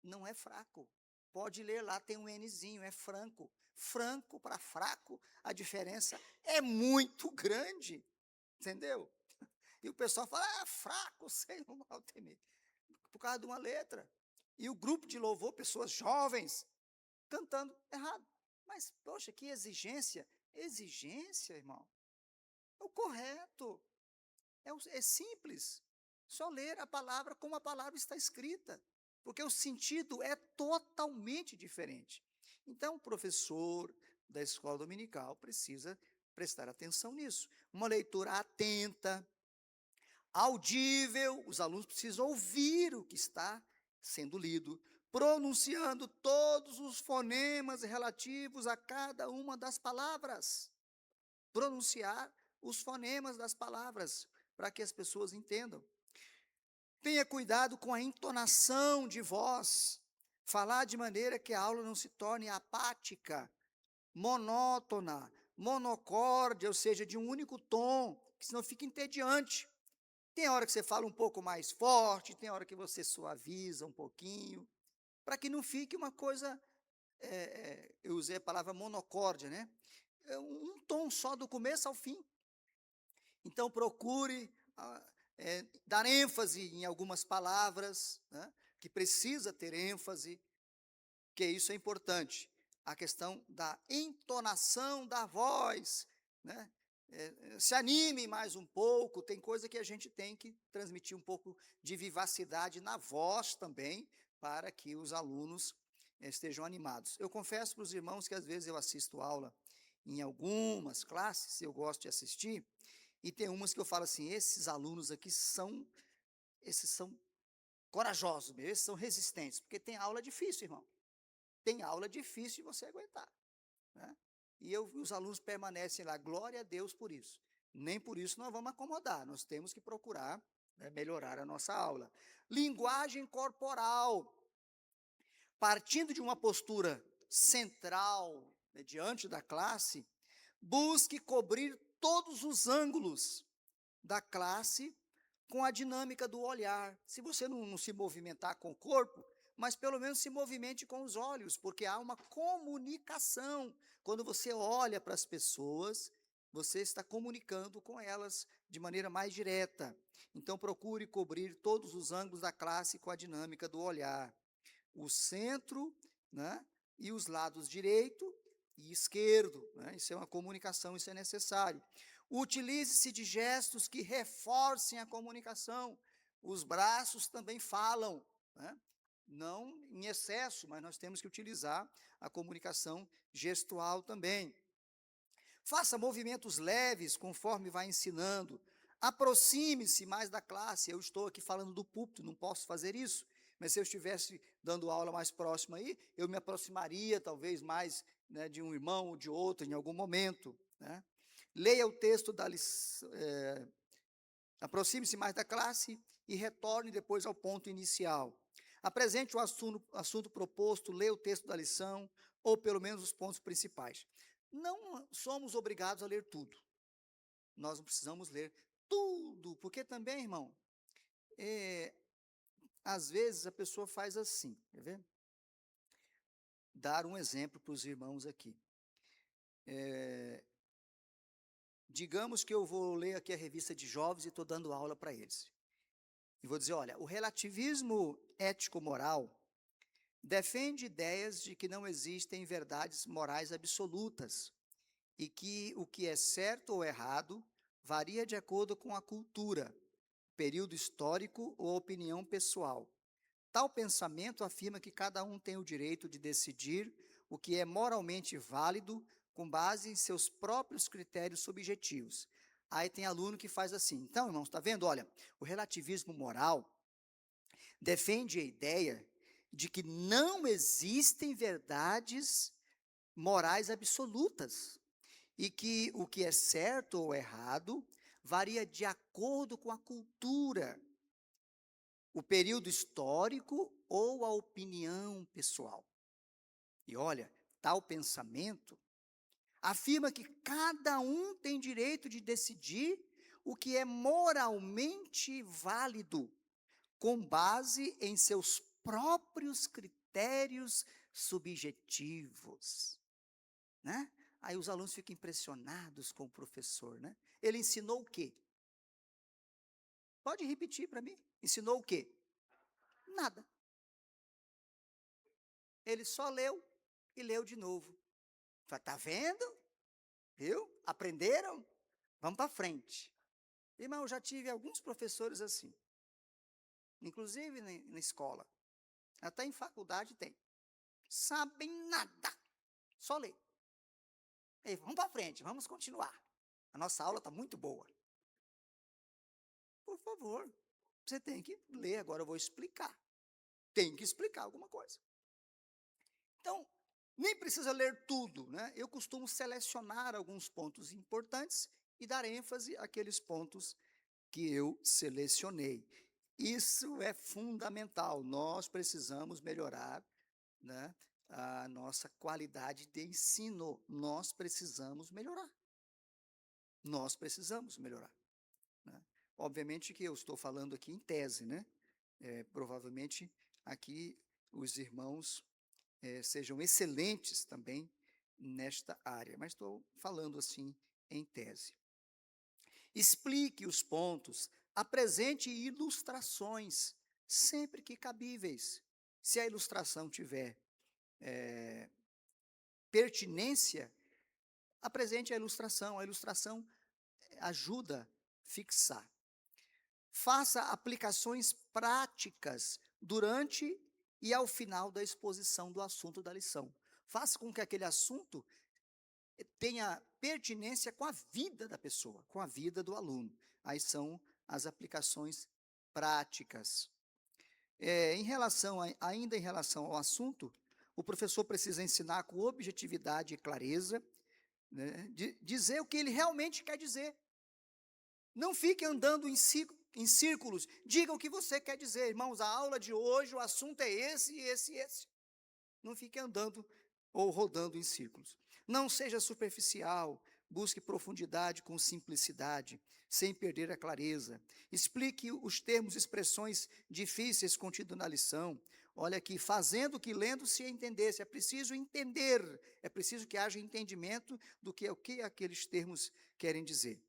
não é fraco. Pode ler lá, tem um Nzinho, é franco. Franco para fraco, a diferença é muito grande, entendeu? E o pessoal fala, fraco sem o mal temer, por causa de uma letra. E o grupo de louvor, pessoas jovens, cantando errado. Mas, poxa, que exigência. Exigência, irmão, é o correto. É simples. Só ler a palavra como a palavra está escrita. Porque o sentido é totalmente diferente. Então, o professor da escola dominical precisa prestar atenção nisso. Uma leitura atenta, audível, os alunos precisam ouvir o que está sendo lido, pronunciando todos os fonemas relativos a cada uma das palavras. Pronunciar os fonemas das palavras, para que as pessoas entendam. Tenha cuidado com a entonação de voz, falar de maneira que a aula não se torne apática, monótona, monocórdia, ou seja, de um único tom, que senão fica entediante. Tem hora que você fala um pouco mais forte, tem hora que você suaviza um pouquinho, para que não fique uma coisa, eu usei a palavra monocórdia, né? Um tom só do começo ao fim. Então, procure dar ênfase em algumas palavras, né, que precisa ter ênfase, que isso é importante. A questão da entonação da voz, né? Se anime mais um pouco, tem coisa que a gente tem que transmitir um pouco de vivacidade na voz também, para que os alunos estejam animados. Eu confesso para os irmãos que às vezes eu assisto aula em algumas classes, eu gosto de assistir, e tem umas que eu falo assim, esses alunos aqui esses são corajosos, esses são resistentes, porque tem aula difícil, irmão. Tem aula difícil de você aguentar, né? E os alunos permanecem lá, glória a Deus por isso. Nem por isso nós vamos acomodar, nós temos que procurar, né, melhorar a nossa aula. Linguagem corporal, partindo de uma postura central, né, diante da classe, busque cobrir todos os ângulos da classe com a dinâmica do olhar. Se você não se movimentar com o corpo, mas pelo menos se movimente com os olhos, porque há uma comunicação. Quando você olha para as pessoas, você está comunicando com elas de maneira mais direta. Então, procure cobrir todos os ângulos da classe com a dinâmica do olhar. O centro, né, e os lados direito e esquerdo, né? Isso é uma comunicação, isso é necessário. Utilize-se de gestos que reforcem a comunicação. Os braços também falam, né? Não em excesso, mas nós temos que utilizar a comunicação gestual também. Faça movimentos leves conforme vai ensinando. Aproxime-se mais da classe. Eu estou aqui falando do púlpito, não posso fazer isso. Mas se eu estivesse dando aula mais próxima aí, eu me aproximaria talvez mais, né, de um irmão ou de outro em algum momento, né? Leia o texto da lição, aproxime-se mais da classe e retorne depois ao ponto inicial. Apresente o assunto proposto, leia o texto da lição, ou pelo menos os pontos principais. Não somos obrigados a ler tudo. Nós não precisamos ler tudo, porque também, irmão, às vezes a pessoa faz assim, quer ver? Dar um exemplo para os irmãos aqui. Digamos que eu vou ler aqui a revista de jovens e estou dando aula para eles. E vou dizer, olha, o relativismo ético-moral defende ideias de que não existem verdades morais absolutas e que o que é certo ou errado varia de acordo com a cultura, período histórico ou opinião pessoal. Tal pensamento afirma que cada um tem o direito de decidir o que é moralmente válido com base em seus próprios critérios subjetivos. Aí tem aluno que faz assim. Então, irmãos, está vendo? Olha, o relativismo moral defende a ideia de que não existem verdades morais absolutas e que o que é certo ou errado varia de acordo com a cultura, o período histórico ou a opinião pessoal. E olha, tal pensamento afirma que cada um tem direito de decidir o que é moralmente válido, com base em seus próprios critérios subjetivos, né? Aí os alunos ficam impressionados com o professor, né? Ele ensinou o quê? Pode repetir para mim. Ensinou o quê? Nada. Ele só leu e leu de novo. Fala, tá vendo? Viu? Aprenderam? Vamos para frente. Irmão, eu já tive alguns professores assim. Inclusive na escola. Até em faculdade tem. Sabem nada. Só lê. Ei, vamos para frente, vamos continuar. A nossa aula está muito boa. Por favor, você tem que ler, agora eu vou explicar. Tem que explicar alguma coisa. Então, nem precisa ler tudo, né? Eu costumo selecionar alguns pontos importantes e dar ênfase àqueles pontos que eu selecionei. Isso é fundamental. Nós precisamos melhorar, né, a nossa qualidade de ensino. Nós precisamos melhorar. Nós precisamos melhorar, né? Obviamente que eu estou falando aqui em tese, né? Provavelmente aqui os irmãos sejam excelentes também nesta área, mas estou falando assim em tese. Explique os pontos, apresente ilustrações, sempre que cabíveis. Se a ilustração tiver pertinência, apresente a ilustração ajuda a fixar. Faça aplicações práticas durante e ao final da exposição do assunto da lição. Faça com que aquele assunto tenha pertinência com a vida da pessoa, com a vida do aluno. Aí são as aplicações práticas. Ainda em relação ao assunto, o professor precisa ensinar com objetividade e clareza, né, dizer o que ele realmente quer dizer. Não fique andando em círculos. Diga o que você quer dizer. Irmãos, a aula de hoje, o assunto é esse, esse e esse. Não fique andando ou rodando em círculos. Não seja superficial. Busque profundidade com simplicidade, sem perder a clareza. Explique os termos e expressões difíceis contidos na lição. Olha aqui, fazendo que lendo se entendesse. É preciso entender, é preciso que haja entendimento do que aqueles termos querem dizer.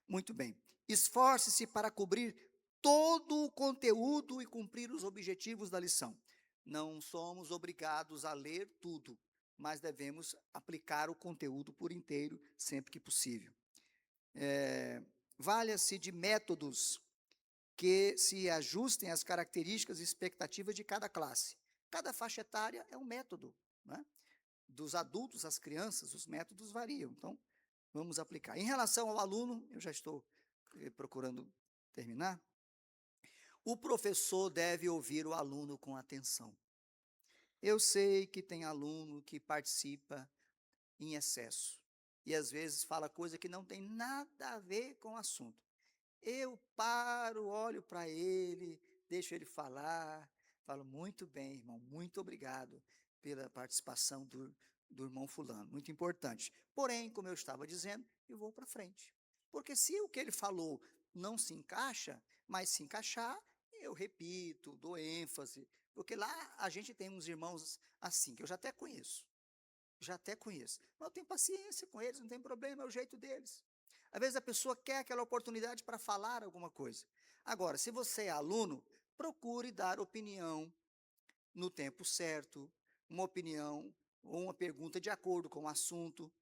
Muito bem. Esforce-se para cobrir todo o conteúdo e cumprir os objetivos da lição. Não somos obrigados a ler tudo, mas devemos aplicar o conteúdo por inteiro sempre que possível. Valha-se de métodos que se ajustem às características e expectativas de cada classe. Cada faixa etária é um método, né? Dos adultos às crianças, os métodos variam. Então, vamos aplicar. Em relação ao aluno, eu já estou procurando terminar. O professor deve ouvir o aluno com atenção. Eu sei que tem aluno que participa em excesso e às vezes fala coisa que não tem nada a ver com o assunto. Eu paro, olho para ele, deixo ele falar, falo, muito bem, irmão, muito obrigado pela participação do irmão fulano, muito importante. Porém, como eu estava dizendo, eu vou para frente. Porque se o que ele falou não se encaixa, mas se encaixar, eu repito, dou ênfase, porque lá a gente tem uns irmãos assim, que eu já até conheço, mas eu tenho paciência com eles, não tem problema, é o jeito deles. Às vezes a pessoa quer aquela oportunidade para falar alguma coisa. Agora, se você é aluno, procure dar opinião no tempo certo, uma opinião ou uma pergunta de acordo com o assunto.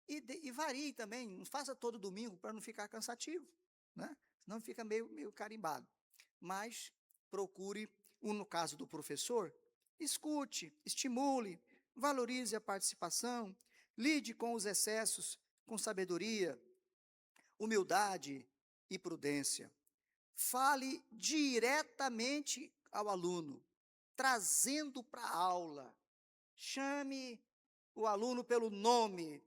E varie também, não faça todo domingo para não ficar cansativo, né? Senão fica meio carimbado. Mas procure, no caso do professor, escute, estimule, valorize a participação, lide com os excessos com sabedoria, humildade e prudência. Fale diretamente ao aluno, trazendo para a aula. Chame o aluno pelo nome,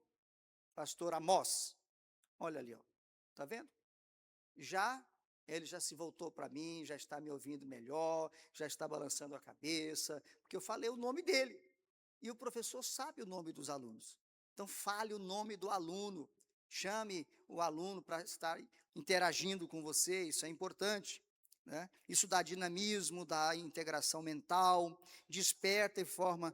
pastor Amós. Olha ali, ó. Tá vendo? Já Ele já se voltou para mim, já está me ouvindo melhor, já está balançando a cabeça, porque eu falei o nome dele. E o professor sabe o nome dos alunos. Então, fale o nome do aluno, chame o aluno para estar interagindo com você, isso é importante. Né? Isso dá dinamismo, dá integração mental, desperta e forma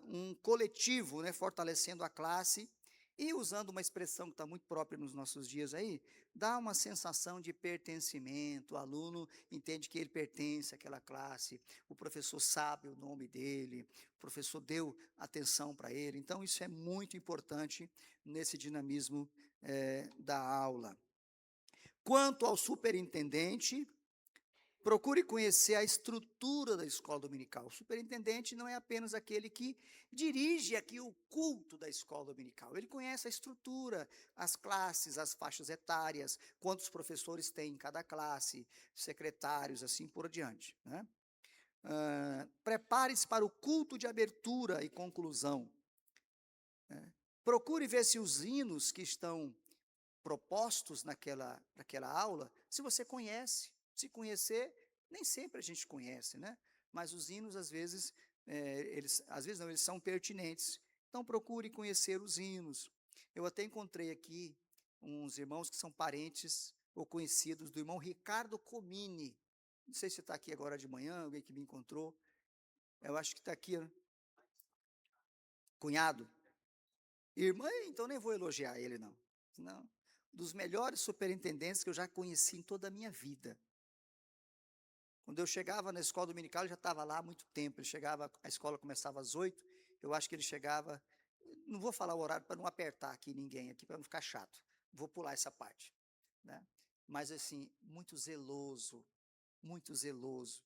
um coletivo, né? Fortalecendo a classe. E usando uma expressão que está muito própria nos nossos dias aí, dá uma sensação de pertencimento, o aluno entende que ele pertence àquela classe, o professor sabe o nome dele, o professor deu atenção para ele, então isso é muito importante nesse dinamismo da aula. Quanto ao superintendente, procure conhecer a estrutura da escola dominical. O superintendente não é apenas aquele que dirige aqui o culto da escola dominical. Ele conhece a estrutura, as classes, as faixas etárias, quantos professores tem em cada classe, secretários, assim por diante. Né? Prepare-se para o culto de abertura e conclusão. Né? Procure ver se os hinos que estão propostos naquela aula, se você conhece. Se conhecer, nem sempre a gente conhece, né? Mas os hinos, às vezes, eles são pertinentes. Então, procure conhecer os hinos. Eu até encontrei aqui uns irmãos que são parentes ou conhecidos do irmão Ricardo Comini. Não sei se está aqui agora de manhã, alguém que me encontrou. Eu acho que está aqui, né? Cunhado. Irmã, então nem vou elogiar ele, não. Não. Dos melhores superintendentes que eu já conheci em toda a minha vida. Quando eu chegava na escola dominical, ele já estava lá há muito tempo. Ele chegava, a escola começava às 8, eu acho que ele chegava, não vou falar o horário para não apertar aqui ninguém, aqui para não ficar chato. Vou pular essa parte. Né? Mas assim, muito zeloso, muito zeloso.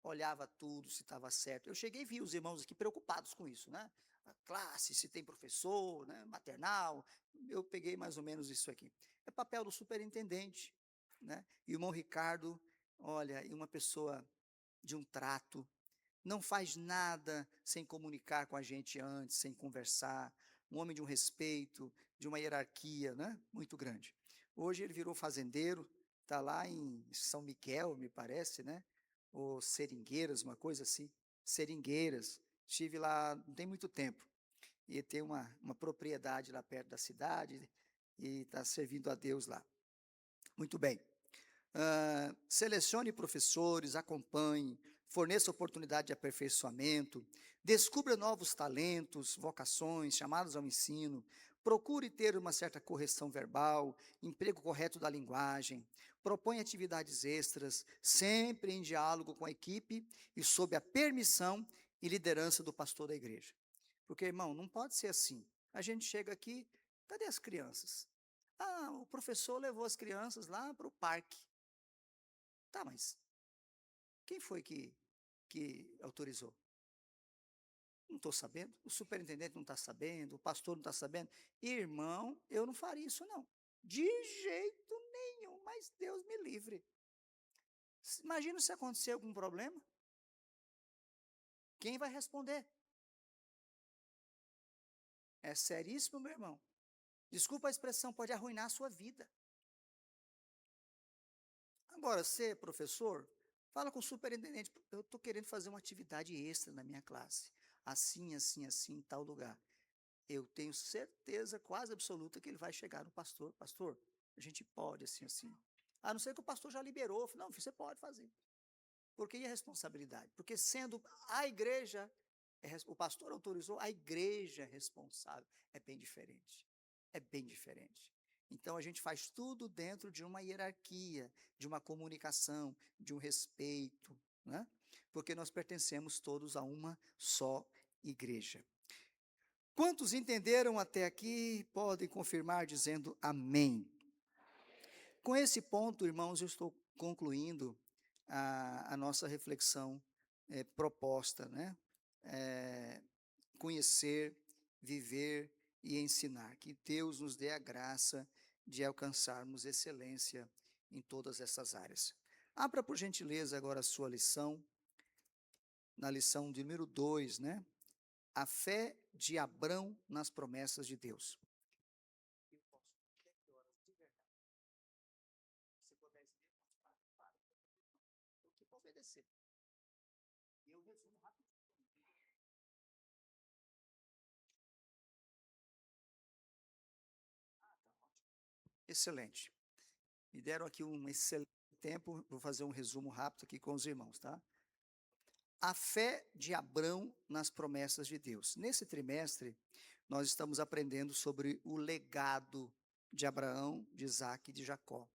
Olhava tudo, se estava certo. Eu cheguei e vi os irmãos aqui preocupados com isso, né? A classe, se tem professor, né? Maternal. Eu peguei mais ou menos isso aqui. É papel do superintendente, né? E o irmão Ricardo, olha, e uma pessoa de um trato, não faz nada sem comunicar com a gente antes, sem conversar. Um homem de um respeito, de uma hierarquia, né? Muito grande. Hoje ele virou fazendeiro, está lá em São Miguel, me parece, né? Ou Seringueiras, uma coisa assim. Seringueiras. Estive lá não tem muito tempo. E tem uma propriedade lá perto da cidade e está servindo a Deus lá. Muito bem. Selecione professores, acompanhe, forneça oportunidade de aperfeiçoamento, descubra novos talentos, vocações, chamados ao ensino, procure ter uma certa correção verbal, emprego correto da linguagem, proponha atividades extras, sempre em diálogo com a equipe e sob a permissão e liderança do pastor da igreja. Porque, irmão, não pode ser assim. A gente chega aqui, cadê as crianças? Ah, o professor levou as crianças lá para o parque. Tá, mas quem foi que autorizou? Não estou sabendo, o superintendente não está sabendo, o pastor não está sabendo. Irmão, eu não faria isso não. De jeito nenhum, mas Deus me livre. Imagina se acontecer algum problema. Quem vai responder? É seríssimo, meu irmão. Desculpa a expressão, pode arruinar a sua vida. Agora, ser professor, fala com o superintendente, eu estou querendo fazer uma atividade extra na minha classe. Assim, assim, assim, em tal lugar. Eu tenho certeza quase absoluta que ele vai chegar no pastor. Pastor, a gente pode, assim, assim. A não ser que o pastor já liberou. Não, você pode fazer. Porque e a responsabilidade? Porque sendo a igreja, o pastor autorizou, a igreja é responsável. É bem diferente. É bem diferente. Então a gente faz tudo dentro de uma hierarquia, de uma comunicação, de um respeito, né? Porque nós pertencemos todos a uma só igreja. Quantos entenderam até aqui, podem confirmar dizendo amém. Com esse ponto, irmãos, eu estou concluindo a nossa reflexão proposta, né? Conhecer, viver e ensinar. Que Deus nos dê a graça de alcançarmos excelência em todas essas áreas. Abra, por gentileza, agora a sua lição, na lição de número 2, né? A fé de Abrão nas promessas de Deus. Excelente. Me deram aqui um excelente tempo, vou fazer um resumo rápido aqui com os irmãos, tá? A fé de Abrão nas promessas de Deus. Nesse trimestre, nós estamos aprendendo sobre o legado de Abraão, de Isaac e de Jacó.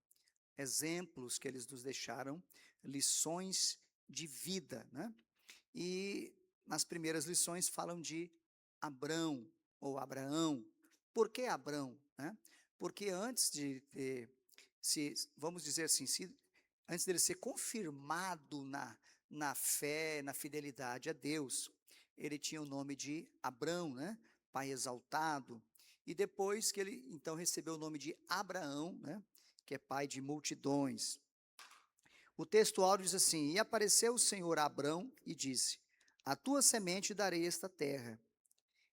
Exemplos que eles nos deixaram, lições de vida, né? E nas primeiras lições falam de Abrão ou Abraão. Por que Abrão, né? Porque antes de ter, vamos dizer assim, antes dele ser confirmado na fé, na fidelidade a Deus, ele tinha o nome de Abrão, né? Pai exaltado. E depois que ele então recebeu o nome de Abraão, né? Que é pai de multidões. O texto áureo diz assim: E apareceu o Senhor a Abrão e disse: A tua semente darei esta terra.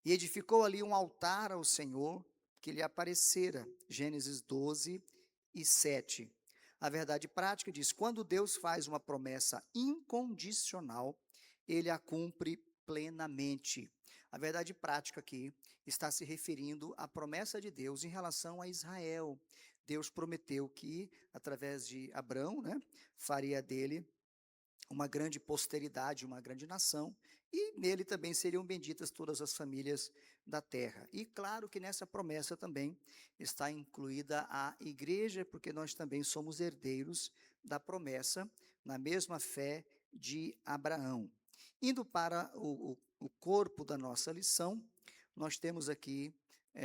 E edificou ali um altar ao Senhor que lhe aparecera. Gênesis 12 e 7. A verdade prática diz: quando Deus faz uma promessa incondicional, ele a cumpre plenamente. A verdade prática aqui está se referindo à promessa de Deus em relação a Israel. Deus prometeu que, através de Abrão, né, faria dele uma grande posteridade, uma grande nação, e nele também seriam benditas todas as famílias da terra. E claro que nessa promessa também está incluída a igreja, porque nós também somos herdeiros da promessa, na mesma fé de Abraão. Indo para o corpo da nossa lição, nós temos aqui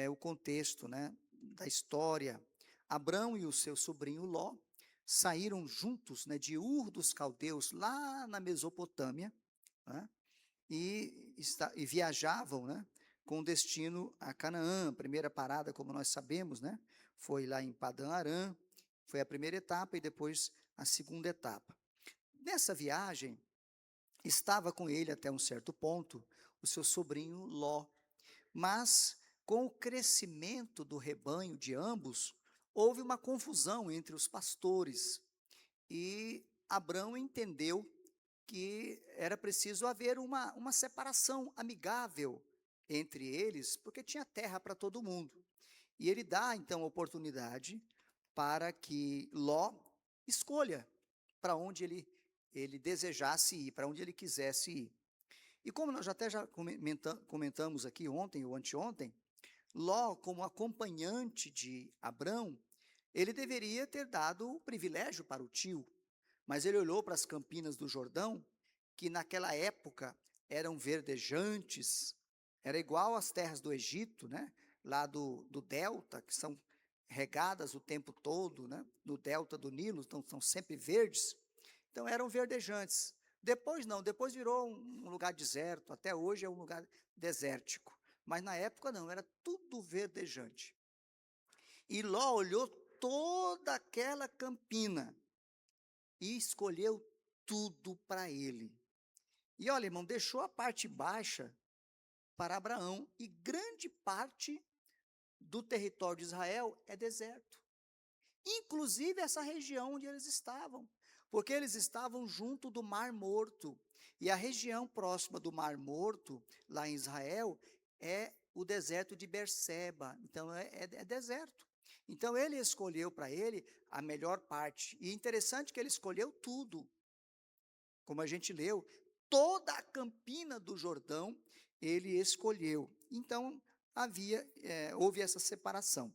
o contexto, né, da história. Abrão e o seu sobrinho Ló saíram juntos, né, de Ur dos Caldeus, lá na Mesopotâmia, né, e viajavam, né, com destino a Canaã. A primeira parada, como nós sabemos, né, foi lá em Padã Arã, foi a primeira etapa e depois a segunda etapa. Nessa viagem, estava com ele até um certo ponto o seu sobrinho Ló, mas com o crescimento do rebanho de ambos, houve uma confusão entre os pastores e Abrão entendeu que era preciso haver uma separação amigável entre eles, porque tinha terra para todo mundo. E ele dá, então, a oportunidade para que Ló escolha para onde ele desejasse ir, para onde ele quisesse ir. E como nós já comentamos aqui ontem ou anteontem, Ló, como acompanhante de Abrão, ele deveria ter dado o privilégio para o tio, mas ele olhou para as campinas do Jordão, que naquela época eram verdejantes, era igual às terras do Egito, né? Lá do delta, que são regadas o tempo todo, né? No delta do Nilo, então são sempre verdes. Então eram verdejantes. Depois não, depois virou um lugar deserto, até hoje é um lugar desértico. Mas na época não, era tudo verdejante. E Ló olhou toda aquela campina e escolheu tudo para ele. E olha, irmão, deixou a parte baixa para Abraão, e grande parte do território de Israel é deserto. Inclusive essa região onde eles estavam, porque eles estavam junto do Mar Morto, e a região próxima do Mar Morto, lá em Israel, é o deserto de Berseba, então é deserto. Então ele escolheu para ele a melhor parte, e interessante que ele escolheu tudo, como a gente leu, toda a campina do Jordão ele escolheu. Então houve essa separação.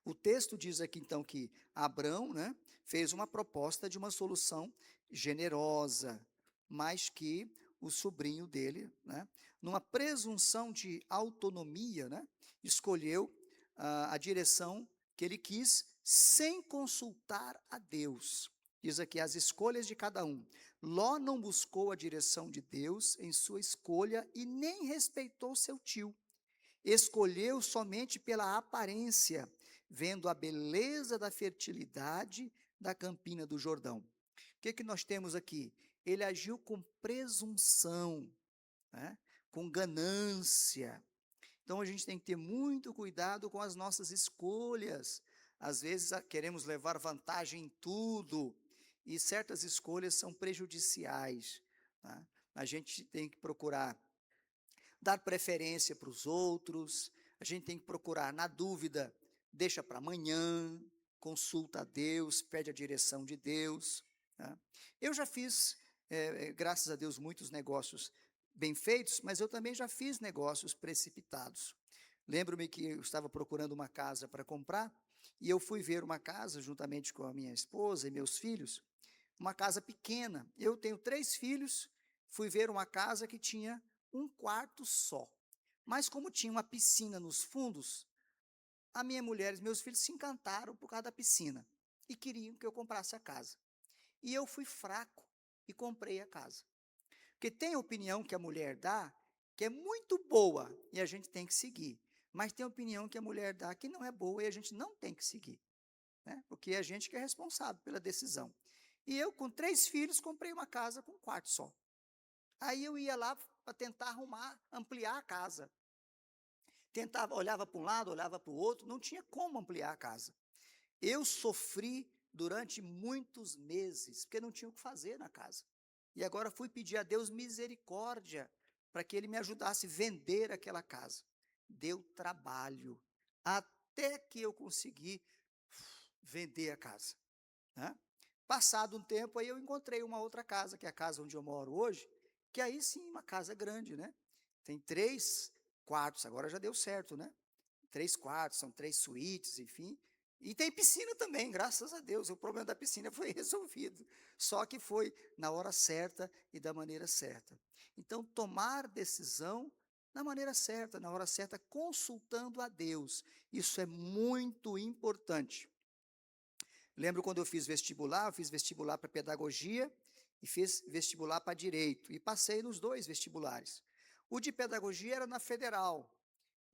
O texto diz aqui então que Abrão, né, fez uma proposta de uma solução generosa, mas que o sobrinho dele, né, numa presunção de autonomia, né, escolheu a direção que ele quis sem consultar a Deus. Diz aqui as escolhas de cada um. Ló não buscou a direção de Deus em sua escolha e nem respeitou seu tio. Escolheu somente pela aparência, vendo a beleza da fertilidade da campina do Jordão. O que nós temos aqui? Ele agiu com presunção, né? Com ganância. Então a gente tem que ter muito cuidado com as nossas escolhas. Às vezes queremos levar vantagem em tudo e certas escolhas são prejudiciais, tá? A gente tem que procurar dar preferência para os outros, a gente tem que procurar, na dúvida, deixa para amanhã, consulta a Deus, pede a direção de Deus, tá? Eu já fiz, graças a Deus, muitos negócios bem feitos, mas eu também já fiz negócios precipitados. Lembro-me que eu estava procurando uma casa para comprar, e eu fui ver uma casa juntamente com a minha esposa e meus filhos, uma casa pequena. Eu tenho 3 filhos, fui ver uma casa que tinha um quarto só. Mas como tinha uma piscina nos fundos, a minha mulher e meus filhos se encantaram por causa da piscina e queriam que eu comprasse a casa. E eu fui fraco e comprei a casa. Porque tem a opinião que a mulher dá, que é muito boa e a gente tem que seguir. Mas tem a opinião que a mulher dá que não é boa e a gente não tem que seguir, né? Porque é a gente que é responsável pela decisão. E eu, com 3 filhos, comprei uma casa com um quarto só. Aí eu ia lá para tentar arrumar, ampliar a casa. Tentava, olhava para um lado, olhava para o outro, não tinha como ampliar a casa. Eu sofri durante muitos meses, porque não tinha o que fazer na casa. E agora fui pedir a Deus misericórdia para que Ele me ajudasse a vender aquela casa. Deu trabalho, até que eu consegui vender a casa, né? Passado um tempo, aí eu encontrei uma outra casa, que é a casa onde eu moro hoje, que aí sim, uma casa grande, né? Tem 3 quartos, agora já deu certo, né? 3 quartos, são 3 suítes, enfim. E tem piscina também, graças a Deus. O problema da piscina foi resolvido. Só que foi na hora certa e da maneira certa. Então, tomar decisão na maneira certa, na hora certa, consultando a Deus. Isso é muito importante. Lembro quando eu fiz vestibular para pedagogia e fiz vestibular para direito. E passei nos 2 vestibulares. O de pedagogia era na federal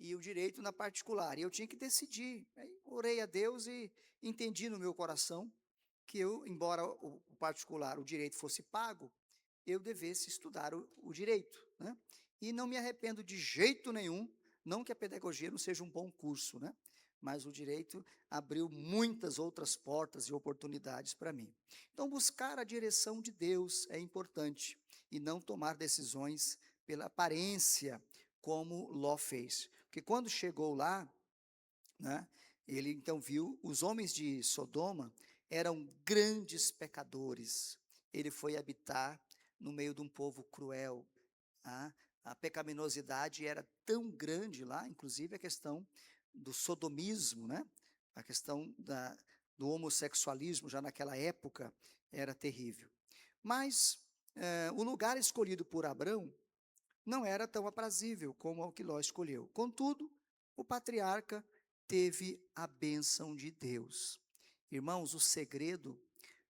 e o direito na particular. E eu tinha que decidir. Aí orei a Deus e entendi no meu coração que eu, embora o particular, o direito fosse pago, eu devesse estudar o direito, né? E não me arrependo de jeito nenhum, não que a pedagogia não seja um bom curso, né? Mas o direito abriu muitas outras portas e oportunidades para mim. Então, buscar a direção de Deus é importante e não tomar decisões pela aparência, como Ló fez. Porque quando chegou lá, né, ele então viu os homens de Sodoma eram grandes pecadores. Ele foi habitar no meio de um povo cruel. Tá? A pecaminosidade era tão grande lá, inclusive a questão do sodomismo, né? A questão do homossexualismo já naquela época era terrível. Mas o lugar escolhido por Abrão não era tão aprazível como o que Ló escolheu. Contudo, o patriarca teve a bênção de Deus. Irmãos, o segredo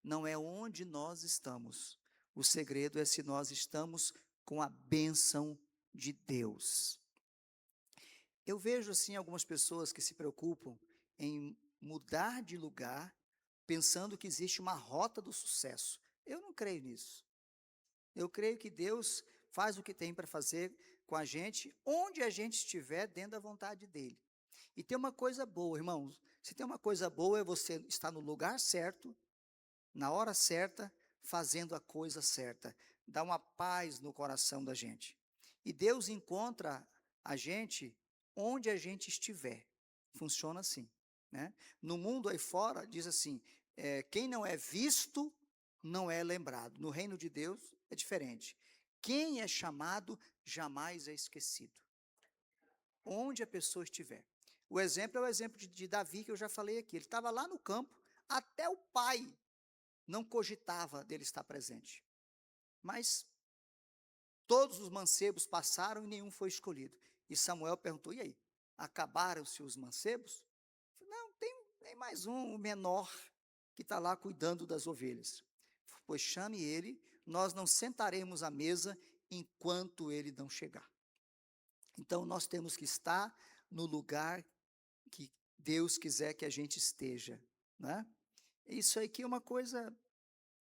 não é onde nós estamos. O segredo é se nós estamos com a bênção de Deus. Eu vejo assim algumas pessoas que se preocupam em mudar de lugar, pensando que existe uma rota do sucesso. Eu não creio nisso. Eu creio que Deus faz o que tem para fazer com a gente, onde a gente estiver, dentro da vontade dEle. E tem uma coisa boa, irmãos, se tem uma coisa boa é você estar no lugar certo, na hora certa, fazendo a coisa certa. Dá uma paz no coração da gente. E Deus encontra a gente onde a gente estiver. Funciona assim, né? No mundo aí fora, diz assim, quem não é visto, não é lembrado. No reino de Deus é diferente. Quem é chamado, jamais é esquecido. Onde a pessoa estiver. O exemplo é o exemplo de Davi, que eu já falei aqui. Ele estava lá no campo, até o pai não cogitava dele estar presente. Mas todos os mancebos passaram e nenhum foi escolhido. E Samuel perguntou, e aí, acabaram-se os mancebos? Não, tem mais um, o menor, que está lá cuidando das ovelhas. Pois chame ele, nós não sentaremos à mesa enquanto ele não chegar. Então, nós temos que estar no lugar que Deus quiser que a gente esteja, né? Isso aqui é uma coisa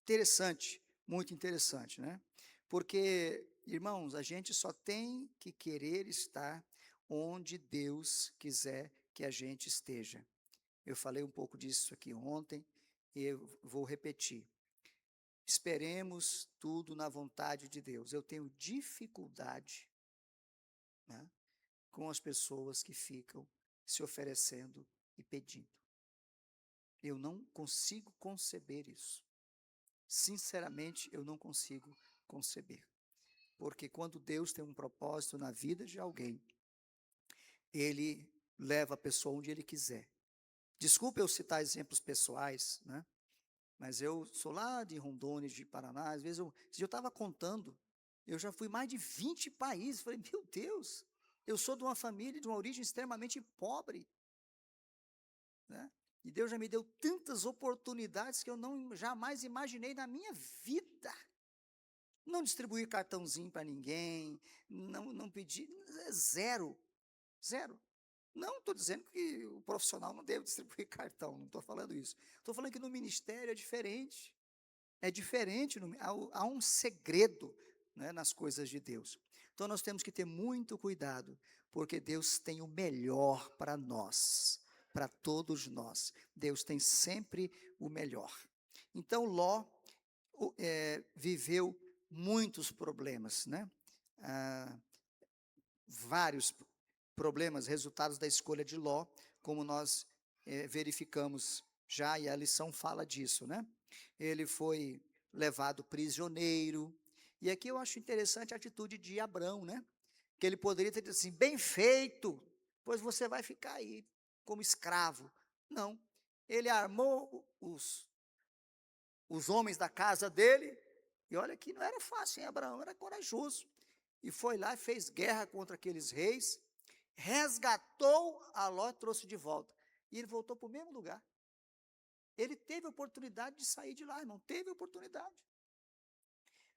interessante, muito interessante, né? Porque, irmãos, a gente só tem que querer estar onde Deus quiser que a gente esteja. Eu falei um pouco disso aqui ontem e eu vou repetir. esperemos tudo na vontade de Deus. Eu tenho dificuldade, né, com as pessoas que ficam se oferecendo e pedindo. Eu não consigo conceber isso. Sinceramente, eu não consigo conceber. Porque quando Deus tem um propósito na vida de alguém, Ele leva a pessoa onde Ele quiser. Desculpe eu citar exemplos pessoais, né? Mas eu sou lá de Rondônia, de Paraná, às vezes se eu estava contando, eu já fui mais de 20 países, falei, meu Deus, eu sou de uma família, de uma origem extremamente pobre, né? E Deus já me deu tantas oportunidades que eu não jamais imaginei na minha vida. Não distribuir cartãozinho para ninguém, não pedir, zero, zero. Não estou dizendo que o profissional não deve distribuir cartão, não estou falando isso. Estou falando que no ministério é diferente. É diferente, há um segredo, né, nas coisas de Deus. Então nós temos que ter muito cuidado, porque Deus tem o melhor para nós, para todos nós. Deus tem sempre o melhor. Então Ló viveu muitos problemas, né? Vários problemas, resultados da escolha de Ló, como nós verificamos já, e a lição fala disso, né? Ele foi levado prisioneiro, e aqui eu acho interessante a atitude de Abrão, né? Que ele poderia ter dito assim, bem feito, pois você vai ficar aí como escravo. Não, ele armou os homens da casa dele, e olha que não era fácil, hein? Abraão era corajoso, e foi lá e fez guerra contra aqueles reis, resgatou a Ló, trouxe de volta, e ele voltou para o mesmo lugar. Ele teve a oportunidade de sair de lá, irmão, teve a oportunidade.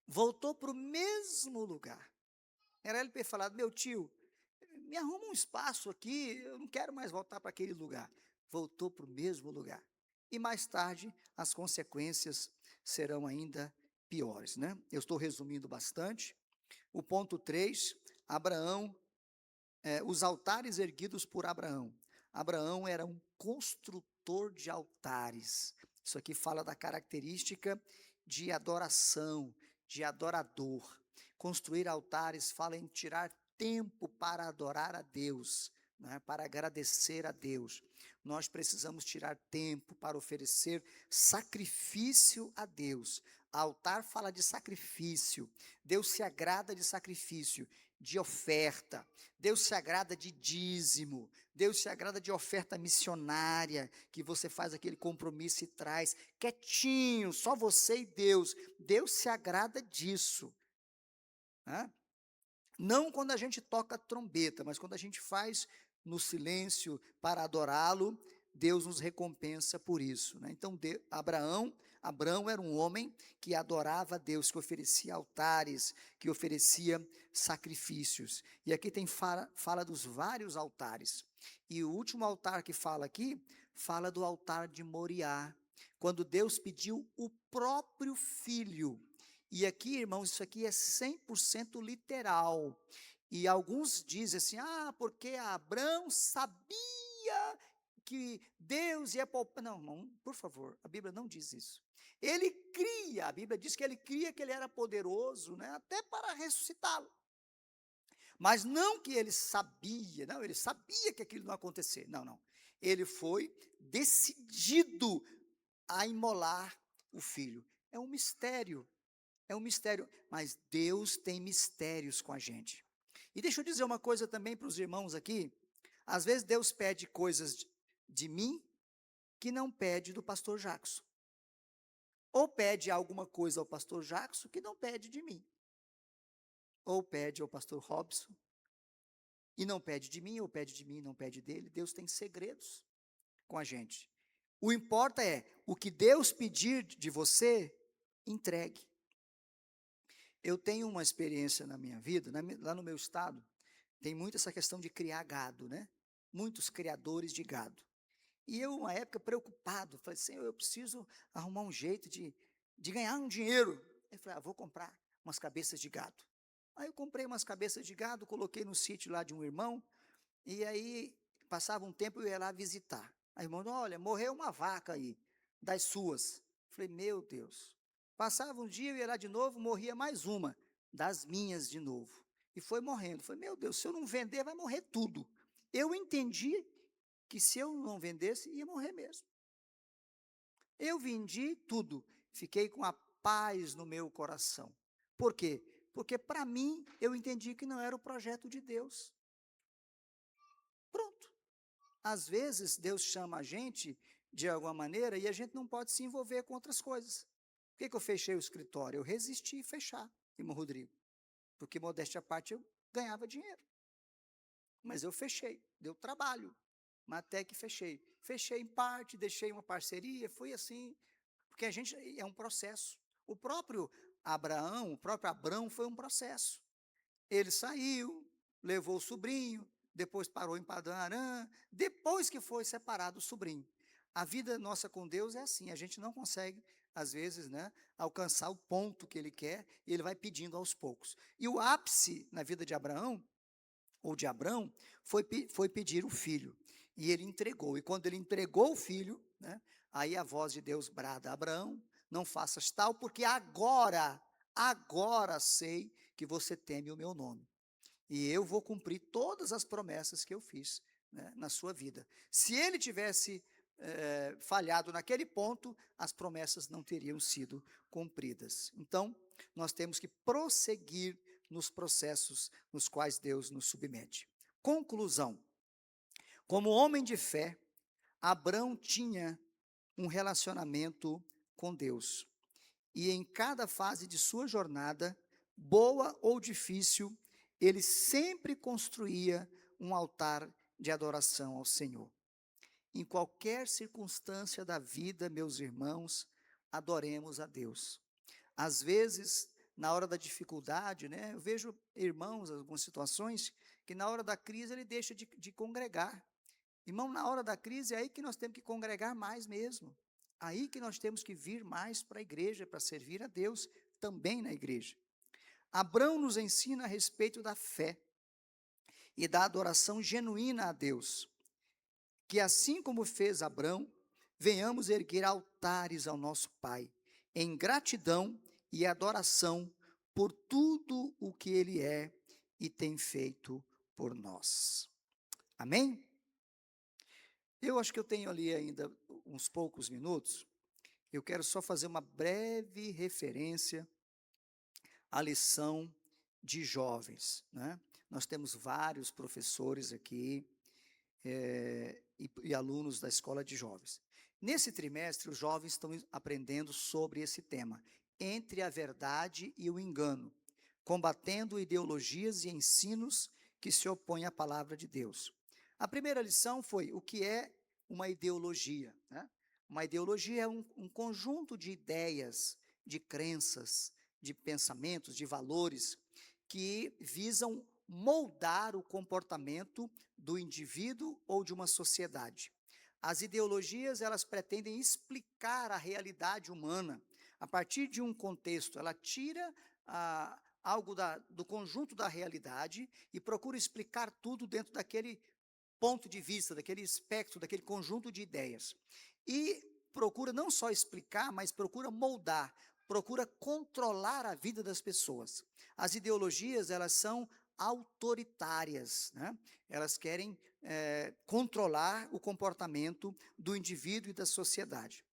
Voltou para o mesmo lugar. Era ele ter falado, meu tio, me arruma um espaço aqui, eu não quero mais voltar para aquele lugar. Voltou para o mesmo lugar. E mais tarde, as consequências serão ainda piores, né? Eu estou resumindo bastante. O ponto 3, Abraão, os altares erguidos por Abraão. Abraão era um construtor de altares. Isso aqui fala da característica de adoração, de adorador. Construir altares fala em tirar tempo para adorar a Deus, né, para agradecer a Deus. Nós precisamos tirar tempo para oferecer sacrifício a Deus. Altar fala de sacrifício. Deus se agrada de sacrifício, de oferta. Deus se agrada de dízimo. Deus se agrada de oferta missionária, que você faz aquele compromisso e traz, quietinho, só você e Deus. Deus se agrada disso. Né? Não quando a gente toca trombeta, mas quando a gente faz no silêncio para adorá-lo, Deus nos recompensa por isso. Né? Então, Abraão era um homem que adorava a Deus, que oferecia altares, que oferecia sacrifícios. E aqui fala dos vários altares. E o último altar que fala aqui, fala do altar de Moriá, quando Deus pediu o próprio filho. E aqui, irmãos, isso aqui é 100% literal. E alguns dizem assim, porque Abraão sabia que Deus ia poupar. Não, irmão, por favor, a Bíblia não diz isso. Ele cria, a Bíblia diz que ele cria que ele era poderoso, né, até para ressuscitá-lo. Mas não que ele sabia, não, ele sabia que aquilo não ia acontecer. Não, não. Ele foi decidido a imolar o filho. É um mistério. É um mistério, mas Deus tem mistérios com a gente. E deixa eu dizer uma coisa também para os irmãos aqui. Às vezes Deus pede coisas de mim que não pede do pastor Jackson. Ou pede alguma coisa ao pastor Jackson que não pede de mim. Ou pede ao pastor Robson e não pede de mim, ou pede de mim e não pede dele. Deus tem segredos com a gente. O importa é, o que Deus pedir de você, entregue. Eu tenho uma experiência na minha vida, lá no meu estado, tem muito essa questão de criar gado, né? Muitos criadores de gado. E eu, uma época, preocupado, falei, Senhor, eu preciso arrumar um jeito de ganhar um dinheiro. Eu falei, vou comprar umas cabeças de gado. Aí eu comprei umas cabeças de gado, coloquei no sítio lá de um irmão, e aí passava um tempo eu ia lá visitar. Aí o irmão, olha, morreu uma vaca aí, das suas. Eu falei, meu Deus, Passava um dia, eu ia lá de novo, morria mais uma, das minhas de novo. E foi morrendo. Falei, meu Deus, se eu não vender, vai morrer tudo. Eu entendi que se eu não vendesse, ia morrer mesmo. Eu vendi tudo, fiquei com a paz no meu coração. Por quê? Porque para mim, eu entendi que não era o projeto de Deus. Pronto. Às vezes, Deus chama a gente de alguma maneira e a gente não pode se envolver com outras coisas. Por que eu fechei o escritório? Eu resisti a fechar, irmão Rodrigo. Porque, modéstia à parte, eu ganhava dinheiro. Mas eu fechei, deu trabalho, mas até que fechei. Fechei em parte, deixei uma parceria, fui assim, porque a gente é um processo. O próprio Abraão foi um processo. Ele saiu, levou o sobrinho, depois parou em Padã Arã, depois que foi separado o sobrinho. A vida nossa com Deus é assim, a gente não consegue, às vezes, né, alcançar o ponto que ele quer, e ele vai pedindo aos poucos. E o ápice na vida de Abraão, ou de Abrão, foi pedir o filho. E ele entregou. E quando ele entregou o filho, né, aí a voz de Deus brada: Abraão, não faças tal, porque agora sei que você teme o meu nome. E eu vou cumprir todas as promessas que eu fiz, né, na sua vida. Se ele tivesse falhado naquele ponto, as promessas não teriam sido cumpridas. Então, nós temos que prosseguir nos processos nos quais Deus nos submete. Conclusão: como homem de fé, Abrão tinha um relacionamento com Deus. E em cada fase de sua jornada, boa ou difícil, ele sempre construía um altar de adoração ao Senhor. Em qualquer circunstância da vida, meus irmãos, adoremos a Deus. Às vezes, na hora da dificuldade, né, eu vejo irmãos, algumas situações, que na hora da crise ele deixa de congregar. Irmão, na hora da crise é aí que nós temos que congregar mais mesmo. Aí que nós temos que vir mais para a igreja, para servir a Deus também na igreja. Abrão nos ensina a respeito da fé e da adoração genuína a Deus. Que assim como fez Abrão, venhamos erguer altares ao nosso Pai, em gratidão e adoração por tudo o que Ele é e tem feito por nós. Amém? Eu acho que eu tenho ali ainda uns poucos minutos. Eu quero só fazer uma breve referência à lição de jovens, né? Nós temos vários professores aqui e alunos da escola de jovens. Nesse trimestre, os jovens estão aprendendo sobre esse tema, entre a verdade e o engano, combatendo ideologias e ensinos que se opõem à palavra de Deus. A primeira lição foi o que é uma ideologia, né? Uma ideologia é um conjunto de ideias, de crenças, de pensamentos, de valores que visam moldar o comportamento do indivíduo ou de uma sociedade. As ideologias, elas pretendem explicar a realidade humana. A partir de um contexto, ela tira algo do conjunto da realidade e procura explicar tudo dentro daquele ponto de vista, daquele espectro, daquele conjunto de ideias. E procura não só explicar, mas procura moldar, procura controlar a vida das pessoas. As ideologias, elas são autoritárias, né? Elas querem controlar o comportamento do indivíduo e da sociedade.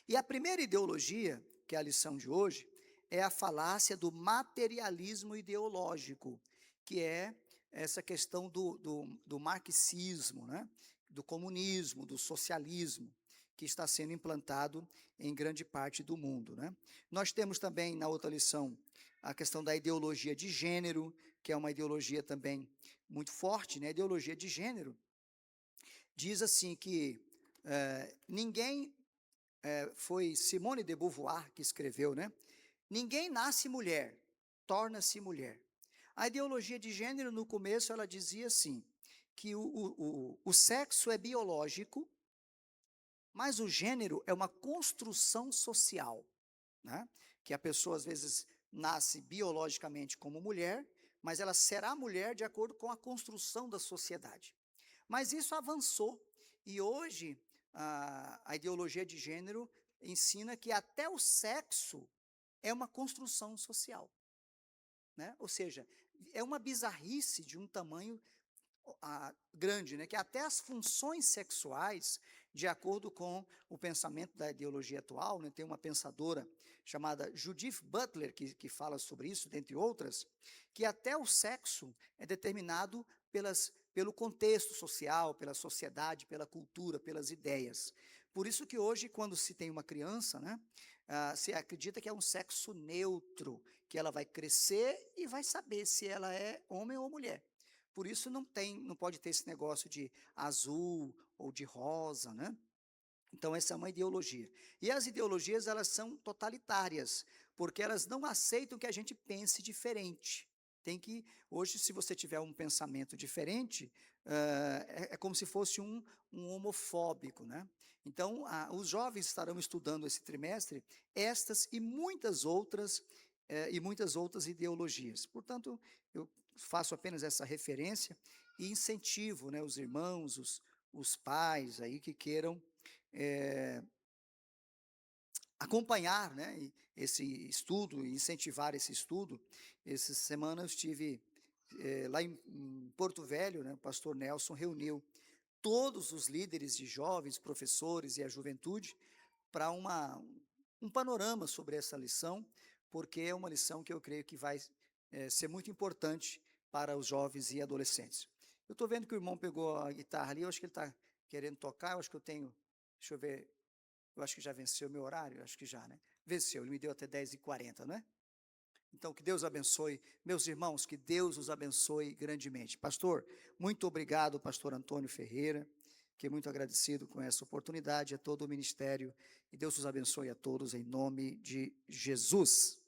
E a primeira ideologia, que é a lição de hoje, é a falácia do materialismo ideológico, que é essa questão do marxismo, né? Do comunismo, do socialismo, que está sendo implantado em grande parte do mundo, né? Nós temos também, na outra lição, a questão da ideologia de gênero, que é uma ideologia também muito forte, né? A ideologia de gênero diz assim que foi Simone de Beauvoir que escreveu, né? Ninguém nasce mulher, torna-se mulher. A ideologia de gênero, no começo, ela dizia assim, que o sexo é biológico, mas o gênero é uma construção social, né? Que a pessoa, às vezes, nasce biologicamente como mulher, mas ela será mulher de acordo com a construção da sociedade. Mas isso avançou, e hoje a ideologia de gênero ensina que até o sexo é uma construção social, né? Ou seja, é uma bizarrice de um tamanho grande, né? Que até as funções sexuais, de acordo com o pensamento da ideologia atual, né? Tem uma pensadora chamada Judith Butler que fala sobre isso, dentre outras, que até o sexo é determinado pelo contexto social, pela sociedade, pela cultura, pelas ideias. Por isso que hoje, quando se tem uma criança, né? Se acredita que é um sexo neutro, que ela vai crescer e vai saber se ela é homem ou mulher. Por isso não pode ter esse negócio de azul ou de rosa, né? Então essa é uma ideologia. E as ideologias, elas são totalitárias, porque elas não aceitam que a gente pense diferente. Hoje, se você tiver um pensamento diferente, é como se fosse um homofóbico, né? Então, os jovens estarão estudando esse trimestre estas e muitas outras ideologias. Portanto, eu faço apenas essa referência e incentivo, né, os irmãos, os pais aí que queiram acompanhar, né, esse estudo, incentivar esse estudo. Essa semana eu estive lá em Porto Velho, né, o pastor Nelson reuniu todos os líderes de jovens, professores e a juventude para um panorama sobre essa lição, porque é uma lição que eu creio que vai ser muito importante para os jovens e adolescentes. Eu estou vendo que o irmão pegou a guitarra ali, eu acho que ele está querendo tocar, eu acho que eu tenho, deixa eu ver, eu acho que já venceu o meu horário, eu acho que já, né? Venceu, ele me deu até 10h40, né? Então, que Deus abençoe, meus irmãos, que Deus os abençoe grandemente. Pastor, muito obrigado, pastor Antônio Ferreira, que muito agradecido com essa oportunidade, a todo o ministério, e Deus os abençoe a todos, em nome de Jesus.